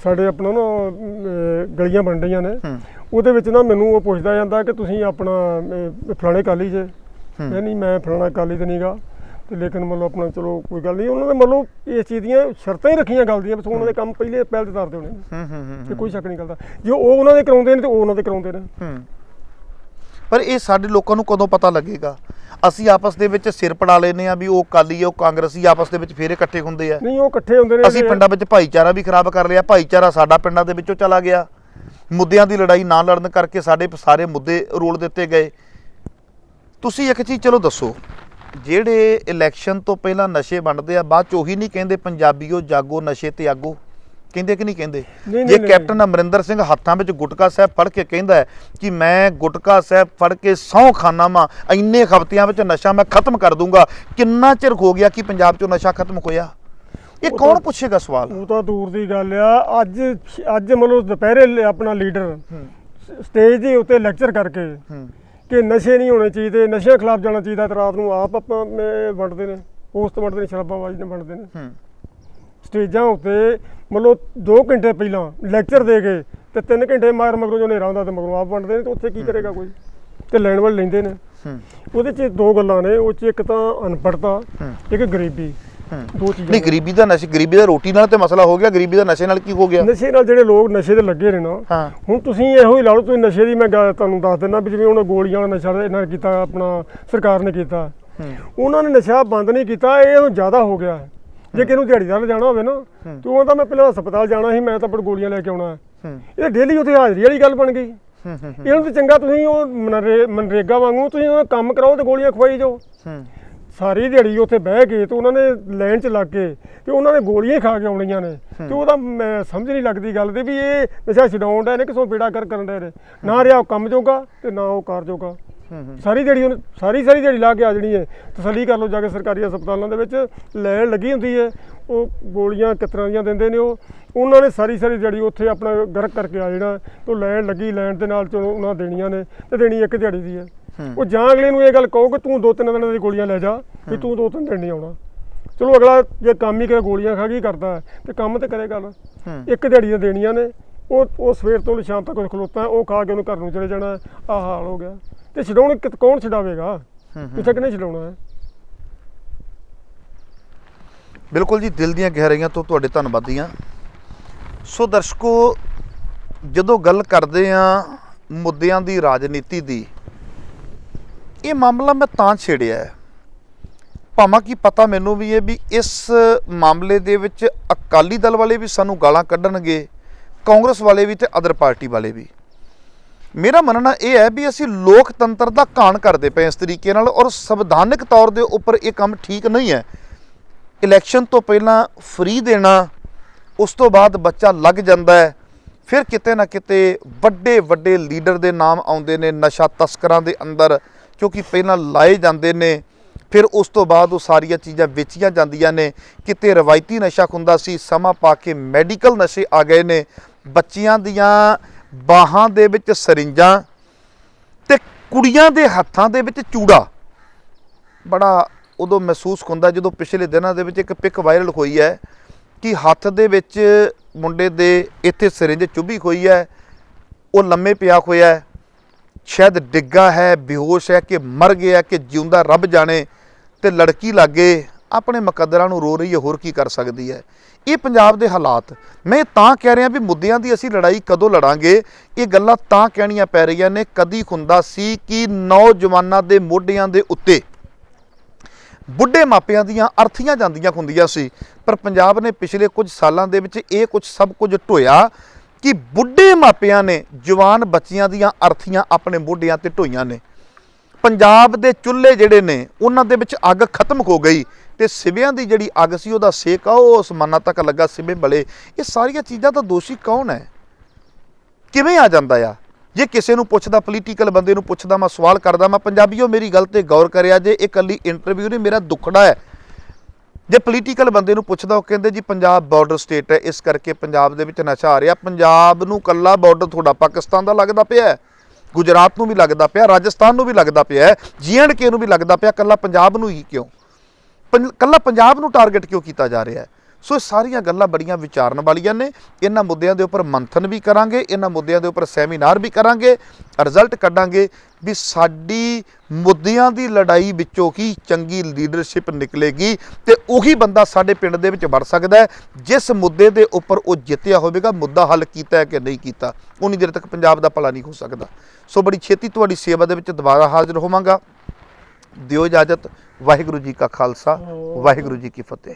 ਸਾਡੇ ਆਪਣਾ ਨਾ ਗਲੀਆਂ ਬਣ ਰਹੀਆਂ ਨੇ, ਉਹਦੇ ਵਿੱਚ ਨਾ ਮੈਨੂੰ ਉਹ ਪੁੱਛਦਾ ਜਾਂਦਾ ਕਿ ਤੁਸੀਂ ਆਪਣਾ ਫਲਾਣੇ ਅਕਾਲੀ ਜੇ? ਨਹੀਂ, ਮੈਂ ਫਲਾਣਾ ਅਕਾਲੀ ਤਾਂ ਨਹੀਂਗਾ, ਤੇ ਲੇਕਿਨ ਮਤਲਬ ਆਪਣਾ ਚਲੋ ਕੋਈ ਗੱਲ ਨਹੀਂ। ਉਹਨਾਂ ਨੇ ਮਤਲਬ ਇਸ ਚੀਜ਼ ਦੀਆਂ ਸ਼ਰਤਾਂ ਹੀ ਰੱਖੀਆਂ ਗੱਲ ਦੀਆਂ, ਬਸ ਉਹਨਾਂ ਦੇ ਕੰਮ ਪਹਿਲੇ ਪਹਿਲ 'ਤੇ ਧਰਦੇ ਹੋਣੇ ਤੇ ਕੋਈ ਸ਼ੱਕ ਨਹੀਂ ਕਰਦਾ। ਜੇ ਉਹ ਉਹਨਾਂ ਦੇ ਕਰਾਉਂਦੇ ਨੇ ਤੇ ਉਹ ਉਹਨਾਂ ਦੇ ਕਰਾਉਂਦੇ ਨੇ। ਪਰ ਇਹ ਸਾਡੇ ਲੋਕਾਂ ਨੂੰ ਕਦੋਂ ਪਤਾ ਲੱਗੇਗਾ? ਅਸੀਂ ਆਪਸ ਦੇ ਵਿੱਚ ਸਿਰ ਪੜਾ ਲੈਂਦੇ ਆ ਵੀ ਉਹ ਅਕਾਲੀ ਆ, ਉਹ ਕਾਂਗਰਸੀ, ਆਪਸ ਦੇ ਵਿੱਚ ਫੇਰ ਇਕੱਠੇ ਹੁੰਦੇ ਆ। ਨਹੀਂ, ਉਹ ਇਕੱਠੇ ਹੁੰਦੇ ਨੇ। ਅਸੀਂ ਪਿੰਡਾਂ ਵਿੱਚ ਭਾਈਚਾਰਾ ਵੀ ਖਰਾਬ ਕਰ ਲਿਆ, ਭਾਈਚਾਰਾ ਸਾਡਾ ਪਿੰਡਾਂ ਦੇ ਵਿੱਚੋਂ ਚਲਾ ਗਿਆ। ਮੁੱਦਿਆਂ ਦੀ ਲੜਾਈ ਨਾ ਲੜਨ ਕਰਕੇ ਸਾਡੇ ਸਾਰੇ ਮੁੱਦੇ ਰੋਲ ਦਿੱਤੇ ਗਏ। ਤੁਸੀਂ ਇੱਕ ਚੀਜ਼ ਚਲੋ ਦੱਸੋ, ਜਿਹੜੇ ਇਲੈਕਸ਼ਨ ਤੋਂ ਪਹਿਲਾਂ ਨਸ਼ੇ ਵੰਡਦੇ ਆ, ਬਾਅਦ 'ਚ ਉਹੀ ਨਹੀਂ ਕਹਿੰਦੇ ਪੰਜਾਬੀਓ ਜਾਗੋ ਨਸ਼ੇ ਤੇ ਆਗੋ? ਕਹਿੰਦੇ ਕਿ ਨਹੀਂ ਕਹਿੰਦੇ? ਜੇ ਕੈਪਟਨ ਅਮਰਿੰਦਰ ਸਿੰਘ ਹੱਥਾਂ ਵਿੱਚ ਗੁਟਕਾ ਸਾਹਿਬ ਫੜ ਕੇ ਕਹਿੰਦਾ ਹੈ ਕਿ ਮੈਂ ਗੁਟਕਾ ਸਾਹਿਬ ਫੜ ਕੇ ਸਹੁੰ ਖਾਨਾ ਵਾਂ, ਇੰਨੇ ਹਫ਼ਤਿਆਂ ਵਿੱਚ ਨਸ਼ਾ ਮੈਂ ਖਤਮ ਕਰ ਦੂੰਗਾ, ਕਿੰਨਾ ਚਿਰ ਹੋ ਗਿਆ ਕਿ ਪੰਜਾਬ 'ਚੋਂ ਨਸ਼ਾ ਖਤਮ ਹੋਇਆ? ਇਹ ਕੌਣ ਪੁੱਛੇਗਾ ਸਵਾਲ? ਉਹ ਤਾਂ ਦੂਰ ਦੀ ਗੱਲ ਆ। ਅੱਜ ਮਤਲਬ ਦੁਪਹਿਰੇ ਆਪਣਾ ਲੀਡਰ ਸਟੇਜ ਦੇ ਉੱਤੇ ਲੈਕਚਰ ਕਰਕੇ ਕਿ ਨਸ਼ੇ ਨਹੀਂ ਹੋਣੇ ਚਾਹੀਦੇ, ਨਸ਼ਿਆਂ ਖਿਲਾਫ ਜਾਣਾ ਚਾਹੀਦਾ, ਤੇ ਰਾਤ ਨੂੰ ਆਪ ਆਪਾਂ ਵੰਡਦੇ ਨੇ, ਉਸ ਤੋਂ ਵੰਡਦੇ ਨੇ, ਸ਼ਰਾਬਾਬਾਜ਼ੀ ਨਾਲ ਵੰਡਦੇ ਨੇ। ਸਟੇਜਾਂ ਉੱਤੇ ਮਤਲਬ 2 ਘੰਟੇ ਪਹਿਲਾਂ ਲੈਕਚਰ ਦੇ ਕੇ ਤੇ 3 ਘੰਟੇ ਮਗਰੋਂ ਜੋ ਹਨੇਰਾ ਹੁੰਦਾ ਤੇ ਮਗਰੋਂ ਆਪ ਵੰਡਦੇ ਨੇ। ਤੇ ਉੱਥੇ ਕੀ ਕਰੇਗਾ ਕੋਈ? ਤੇ ਲੈਣ ਵਾਲੇ ਲੈਂਦੇ ਨੇ। ਉਹਦੇ 'ਚ 2 ਗੱਲਾਂ ਨੇ, ਉਹ 'ਚ ਇੱਕ ਤਾਂ ਅਨਪੜ੍ਹਤਾ, ਇੱਕ ਗਰੀਬੀ। ਦੋ ਚੀਜ਼ਾਂ ਨਹੀਂ ਗਰੀਬੀ ਦਾ ਨਸ਼ੇ, ਗਰੀਬੀ ਦਾ ਰੋਟੀ ਨਾਲ ਤੇ ਮਸਲਾ ਹੋ ਗਿਆ, ਗਰੀਬੀ ਦਾ ਨਸ਼ੇ ਨਾਲ ਕੀ ਹੋ ਗਿਆ? ਨਸ਼ੇ ਨਾਲ ਜਿਹੜੇ ਲੋਕ ਨਸ਼ੇ ਤੇ ਲੱਗੇ ਨੇ ਨਾ, ਹਾਂ ਹੁਣ ਤੁਸੀਂ ਇਹੋ ਹੀ ਲਾ ਲਓ, ਤੁਸੀਂ ਨਸ਼ੇ ਦੀ ਮੈਂ ਗੱਲ ਤੁਹਾਨੂੰ ਦੱਸ ਦਿੰਦਾ ਵੀ ਜਿਵੇਂ ਹੁਣ ਗੋਲੀਆਂ ਵਾਲਾ ਨਸ਼ਾ ਇਹਨਾਂ ਨੇ ਕੀਤਾ, ਆਪਣਾ ਸਰਕਾਰ ਨੇ ਕੀਤਾ, ਉਹਨਾਂ ਨੇ ਨਸ਼ਾ ਬੰਦ ਨਹੀਂ ਕੀਤਾ, ਇਹ ਹੁਣ ਜ਼ਿਆਦਾ ਹੋ ਗਿਆ। ਜੇ ਕਿਸੇ ਨੂੰ ਦਿਹਾੜੀਦਾਰ ਜਾਣਾ ਹੋਵੇ ਨਾ ਤੇ ਉਹ ਤਾਂ ਮੈਂ ਪਹਿਲਾਂ ਹਸਪਤਾਲ ਜਾਣਾ ਸੀ, ਮੈਂ ਤਾਂ ਪਰ ਗੋਲੀਆਂ ਲੈ ਕੇ ਆਉਣਾ, ਇਹ ਡੇਲੀ ਉੱਥੇ ਹਾਜ਼ਰੀ ਵਾਲੀ ਗੱਲ ਬਣ ਗਈ। ਇਹਨਾਂ ਤੋਂ ਚੰਗਾ ਤੁਸੀਂ ਉਹ ਮਨਰੇਗਾ ਵਾਂਗੂ ਤੁਸੀਂ ਉਹਨਾਂ ਕੰਮ ਕਰਾਓ ਤੇ ਗੋਲੀਆਂ ਖਵਾਈ ਜਾਓ। ਸਾਰੀ ਦਿਹਾੜੀ ਉੱਥੇ ਬਹਿ ਕੇ ਤੇ ਉਹਨਾਂ ਨੇ ਲਾਈਨ 'ਚ ਲੱਗ ਕੇ ਤੇ ਉਹਨਾਂ ਨੇ ਗੋਲੀਆਂ ਖਾ ਕੇ ਆਉਣੀਆਂ ਨੇ, ਤੇ ਉਹਦਾ ਮੈਂ ਸਮਝ ਨਹੀਂ ਲੱਗਦੀ ਗੱਲ ਤੇ ਵੀ ਇਹ ਨਸ਼ਾ ਛਡਾਉਣ ਦਾ ਨੇ ਕਿਸੋਂ ਬੇੜਾ ਕਰਨ ਦੇ ਨਾ ਰਿਹਾ ਉਹ ਕੰਮ ਜੋਗਾ ਤੇ ਨਾ ਉਹ ਕਾਰ ਜੋਗਾ। ਸਾਰੀ ਦਿਹਾੜੀ ਉਹਨੇ ਸਾਰੀ ਦਿਹਾੜੀ ਲਾ ਕੇ ਆ ਜਣੀ ਹੈ। ਤਸੱਲੀ ਕਰ ਲਓ ਜਾ ਕੇ ਸਰਕਾਰੀ ਹਸਪਤਾਲਾਂ ਦੇ ਵਿੱਚ ਲਾਈਨ ਲੱਗੀ ਹੁੰਦੀ ਹੈ, ਉਹ ਗੋਲੀਆਂ ਕਿਸ ਤਰ੍ਹਾਂ ਦੀਆਂ ਦਿੰਦੇ ਨੇ, ਉਹਨਾਂ ਨੇ ਸਾਰੀ ਦਿਹਾੜੀ ਉੱਥੇ ਆਪਣਾ ਗਰਕ ਕਰਕੇ ਆ ਜਾਣਾ, ਉਹ ਲਾਈਨ ਲੱਗੀ, ਲਾਈਨ ਦੇ ਨਾਲ ਚਲੋ ਉਹਨਾਂ ਦੇਣੀਆਂ ਨੇ ਤੇ ਦੇਣੀ ਇੱਕ ਦਿਹਾੜੀ ਦੀ ਹੈ। ਉਹ ਜਾਂ ਅਗਲੇ ਨੂੰ ਇਹ ਗੱਲ ਕਹੋ ਕਿ ਤੂੰ 2-3 ਦਿਨਾਂ ਦੀ ਗੋਲੀਆਂ ਲੈ ਜਾ, ਵੀ ਤੂੰ 2-3 ਦਿਨ ਨਹੀਂ ਆਉਣਾ। ਚਲੋ ਅਗਲਾ ਜੇ ਕੰਮ ਹੀ ਕਰੇ ਗੋਲੀਆਂ ਖਾ ਕੇ ਕਰਦਾ ਤੇ ਕੰਮ ਤੇ ਕਰੇ ਗੱਲ, ਇੱਕ ਦਿਹਾੜੀ ਦੀਆਂ ਦੇਣੀਆਂ ਨੇ, ਉਹ ਸਵੇਰ ਤੋਂ ਸ਼ਾਮ ਤੱਕ ਖਲੋਤਾ, ਉਹ ਖਾ ਕੇ ਉਹਨੂੰ ਘਰ ਨੂੰ ਚਲੇ ਜਾਣਾ। ਆਹ ਹਾਲ ਹੋ ਗਿਆ ਤੇ ਛਡਾਉਣ ਕੌਣ ਛਡਾਵੇਗਾ, ਕਿੱਥੇ ਕਿ ਨਹੀਂ ਛਡਾਉਣਾ ਹੈ। ਬਿਲਕੁਲ ਜੀ, ਦਿਲ ਦੀਆਂ ਗਹਿਰਾਈਆਂ ਤੋਂ ਤੁਹਾਡੇ ਧੰਨਵਾਦੀ ਹਾਂ। ਸੋ ਦਰਸ਼ਕੋ, ਜਦੋਂ ਗੱਲ ਕਰਦੇ ਹਾਂ ਮੁੱਦਿਆਂ ਦੀ ਰਾਜਨੀਤੀ ਦੀ, ਇਹ ਮਾਮਲਾ ਮੈਂ ਤਾਂ ਛੇੜਿਆ ਹੈ ਭਾਵੇਂ ਕਿ ਪਤਾ ਮੈਨੂੰ ਵੀ ਇਹ ਵੀ ਇਸ ਮਾਮਲੇ ਦੇ ਵਿੱਚ ਅਕਾਲੀ ਦਲ ਵਾਲੇ ਵੀ ਸਾਨੂੰ ਗਾਲਾਂ ਕੱਢਣਗੇ, ਕਾਂਗਰਸ ਵਾਲੇ ਵੀ ਤੇ ਅਦਰ ਪਾਰਟੀ ਵਾਲੇ ਵੀ। ਮੇਰਾ ਮੰਨਣਾ ਇਹ ਹੈ ਵੀ ਅਸੀਂ ਲੋਕਤੰਤਰ ਦਾ ਘਾਣ ਕਰਦੇ ਪਏ ਇਸ ਤਰੀਕੇ ਨਾਲ, ਔਰ ਸੰਵਿਧਾਨਕ ਤੌਰ ਦੇ ਉੱਪਰ ਇਹ ਕੰਮ ਠੀਕ ਨਹੀਂ ਹੈ। ਇਲੈਕਸ਼ਨ ਤੋਂ ਪਹਿਲਾਂ ਫ੍ਰੀ ਦੇਣਾ, ਉਸ ਤੋਂ ਬਾਅਦ ਬੱਚਾ ਲੱਗ ਜਾਂਦਾ ਹੈ, ਫਿਰ ਕਿਤੇ ਨਾ ਕਿਤੇ ਵੱਡੇ ਵੱਡੇ ਲੀਡਰ ਦੇ ਨਾਮ ਆਉਂਦੇ ਨੇ ਨਸ਼ਾ ਤਸਕਰਾਂ ਦੇ ਅੰਦਰ, ਕਿਉਂਕਿ ਪਹਿਲਾਂ ਲਾਏ ਜਾਂਦੇ ਨੇ, ਫਿਰ ਉਸ ਤੋਂ ਬਾਅਦ ਉਹ ਸਾਰੀਆਂ ਚੀਜ਼ਾਂ ਵੇਚੀਆਂ ਜਾਂਦੀਆਂ ਨੇ। ਕਿਤੇ ਰਵਾਇਤੀ ਨਸ਼ਾ ਹੁੰਦਾ ਸੀ, ਸਮਾਂ ਪਾ ਕੇ ਮੈਡੀਕਲ ਨਸ਼ੇ ਆ ਗਏ ਨੇ, ਬੱਚਿਆਂ ਦੀਆਂ ਬਾਹਾਂ ਦੇ ਵਿੱਚ ਸਰਿੰਜਾਂ ਤੇ ਕੁੜੀਆਂ ਦੇ ਹੱਥਾਂ ਦੇ ਵਿੱਚ ਚੂੜਾ। ਬੜਾ ਉਦੋਂ ਮਹਿਸੂਸ ਹੁੰਦਾ ਜਦੋਂ ਪਿਛਲੇ ਦਿਨਾਂ ਦੇ ਵਿੱਚ ਇੱਕ ਪਿਕ ਵਾਇਰਲ ਹੋਈ ਹੈ ਕਿ ਹੱਥ ਦੇ ਵਿੱਚ ਮੁੰਡੇ ਦੇ ਇੱਥੇ ਸਰਿੰਜ ਚੁੱਭੀ ਹੋਈ ਹੈ, ਉਹ ਲੰਮੇ ਪਿਆ ਹੋਇਆ ਹੈ, ਸ਼ਾਇਦ ਡਿੱਗਾ ਹੈ, ਬੇਹੋਸ਼ ਹੈ ਕਿ ਮਰ ਗਿਆ ਕਿ ਜਿਉਂਦਾ ਰੱਬ ਜਾਣੇ, ਤੇ ਲੜਕੀ ਲਾਗੇ ਆਪਣੇ ਮੁਕੱਦਰਾਂ ਨੂੰ ਰੋ ਰਹੀ ਹੈ, ਹੋਰ ਕੀ ਕਰ ਸਕਦੀ ਹੈ। ਇਹ ਪੰਜਾਬ ਦੇ ਹਾਲਾਤ। ਮੈਂ ਤਾਂ ਕਹਿ ਰਿਹਾ ਵੀ ਮੁੱਦਿਆਂ ਦੀ ਅਸੀਂ ਲੜਾਈ ਕਦੋਂ ਲੜਾਂਗੇ, ਇਹ ਗੱਲਾਂ ਤਾਂ ਕਹਿਣੀਆਂ ਪੈ ਰਹੀਆਂ ਨੇ। ਕਦੀ ਹੁੰਦਾ ਸੀ ਕਿ ਨੌਜਵਾਨਾਂ ਦੇ ਮੋਢਿਆਂ ਦੇ ਉੱਤੇ ਬੁੱਢੇ ਮਾਪਿਆਂ ਦੀਆਂ ਅਰਥੀਆਂ ਜਾਂਦੀਆਂ ਹੁੰਦੀਆਂ ਸੀ, ਪਰ ਪੰਜਾਬ ਨੇ ਪਿਛਲੇ ਕੁਝ ਸਾਲਾਂ ਦੇ ਵਿੱਚ ਇਹ ਕੁਝ ਸਭ ਕੁਝ ਢੋਇਆ ਕਿ ਬੁੱਢੇ ਮਾਪਿਆਂ ਨੇ ਜਵਾਨ ਬੱਚਿਆਂ ਦੀਆਂ ਅਰਥੀਆਂ ਆਪਣੇ ਮੋਢਿਆਂ ਤੇ ਢੋਈਆਂ ਨੇ। ਪੰਜਾਬ ਦੇ ਚੁੱਲ੍ਹੇ ਜਿਹੜੇ ਨੇ ਉਹਨਾਂ ਦੇ ਵਿੱਚ ਅੱਗ ਖਤਮ ਹੋ ਗਈ, ਤੇ ਸਿਵਿਆਂ ਦੀ ਜਿਹੜੀ ਅੱਗ ਸੀ ਉਹਦਾ ਸੇਕ ਆ ਉਹ ਅਸਮਾਨਾਂ ਤੱਕ ਲੱਗਾ, ਸਿਵੇ ਬਲੇ। ਇਹ ਸਾਰੀਆਂ ਚੀਜ਼ਾਂ ਦਾ ਦੋਸ਼ੀ ਕੌਣ ਹੈ, ਕਿਵੇਂ ਆ ਜਾਂਦਾ ਆ? ਜੇ ਕਿਸੇ ਨੂੰ ਪੁੱਛਦਾ, ਪੋਲੀਟੀਕਲ ਬੰਦੇ ਨੂੰ ਪੁੱਛਦਾ, ਮੈਂ ਸਵਾਲ ਕਰਦਾ, ਮੈਂ ਪੰਜਾਬੀਓ ਮੇਰੀ ਗੱਲ ਤੇ ਗੌਰ ਕਰਿਆ ਜੇ, ਇਹ ਇਕੱਲੀ ਇੰਟਰਵਿਊ ਨਹੀਂ, ਮੇਰਾ ਦੁੱਖੜਾ ਹੈ। ਜੇ ਪੋਲੀਟੀਕਲ ਬੰਦੇ ਨੂੰ ਪੁੱਛਦਾ, ਉਹ ਕਹਿੰਦੇ ਜੀ ਪੰਜਾਬ ਬਾਰਡਰ ਸਟੇਟ ਹੈ, ਇਸ ਕਰਕੇ ਪੰਜਾਬ ਦੇ ਵਿੱਚ ਨਸ਼ਾ ਆ ਰਿਹਾ। ਪੰਜਾਬ ਨੂੰ ਇਕੱਲਾ ਬਾਰਡਰ ਤੁਹਾਡਾ ਪਾਕਿਸਤਾਨ ਦਾ ਲੱਗਦਾ ਪਿਆ, ਗੁਜਰਾਤ ਨੂੰ ਵੀ ਲੱਗਦਾ ਪਿਆ, ਰਾਜਸਥਾਨ ਨੂੰ ਵੀ ਲੱਗਦਾ ਪਿਆ, J&K ਨੂੰ ਵੀ ਲੱਗਦਾ ਪਿਆ, ਇਕੱਲਾ ਪੰਜਾਬ ਨੂੰ ਹੀ ਕਿਉਂ? ਇਕੱਲਾ ਪੰਜਾਬ ਨੂੰ ਟਾਰਗੇਟ ਕਿਉਂ ਕੀਤਾ ਜਾ ਰਿਹਾ ਹੈ? ਸੋ ਇਹ ਸਾਰੀਆਂ ਗੱਲਾਂ ਬੜੀਆਂ ਵਿਚਾਰਨ ਵਾਲੀਆਂ ਨੇ। ਇਹਨਾਂ ਮੁੱਦਿਆਂ ਦੇ ਉੱਪਰ ਮੰਥਨ ਵੀ ਕਰਾਂਗੇ, ਇਹਨਾਂ ਮੁੱਦਿਆਂ ਦੇ ਉੱਪਰ ਸੈਮੀਨਾਰ ਵੀ ਕਰਾਂਗੇ, ਰਿਜ਼ਲਟ ਕੱਢਾਂਗੇ ਵੀ ਸਾਡੀ ਮੁੱਦਿਆਂ ਦੀ ਲੜਾਈ ਵਿੱਚੋਂ ਕੀ ਚੰਗੀ ਲੀਡਰਸ਼ਿਪ ਨਿਕਲੇਗੀ, ਤੇ ਉਹੀ ਬੰਦਾ ਸਾਡੇ ਪਿੰਡ ਦੇ ਵਿੱਚ ਵੜ ਸਕਦਾ ਹੈ ਜਿਸ ਮੁੱਦੇ ਦੇ ਉੱਪਰ ਉਹ ਜਿੱਤਿਆ ਹੋਵੇਗਾ। ਮੁੱਦਾ ਹੱਲ ਕੀਤਾ ਹੈ ਕਿ ਨਹੀਂ ਕੀਤਾ, ਉਨੀ ਦੇਰ ਤੱਕ ਪੰਜਾਬ ਦਾ ਭਲਾ ਨਹੀਂ ਹੋ ਸਕਦਾ। ਸੋ ਬੜੀ ਛੇਤੀ ਤੁਹਾਡੀ ਸੇਵਾ ਦੇ ਵਿੱਚ ਦੁਬਾਰਾ ਹਾਜ਼ਰ ਹੋਵਾਂਗਾ। ਦਿਓ ਇਜਾਜ਼ਤ। ਵਾਹਿਗੁਰੂ ਜੀ ਕਾ ਖਾਲਸਾ, ਵਾਹਿਗੁਰੂ ਜੀ ਕੀ ਫਤਿਹ।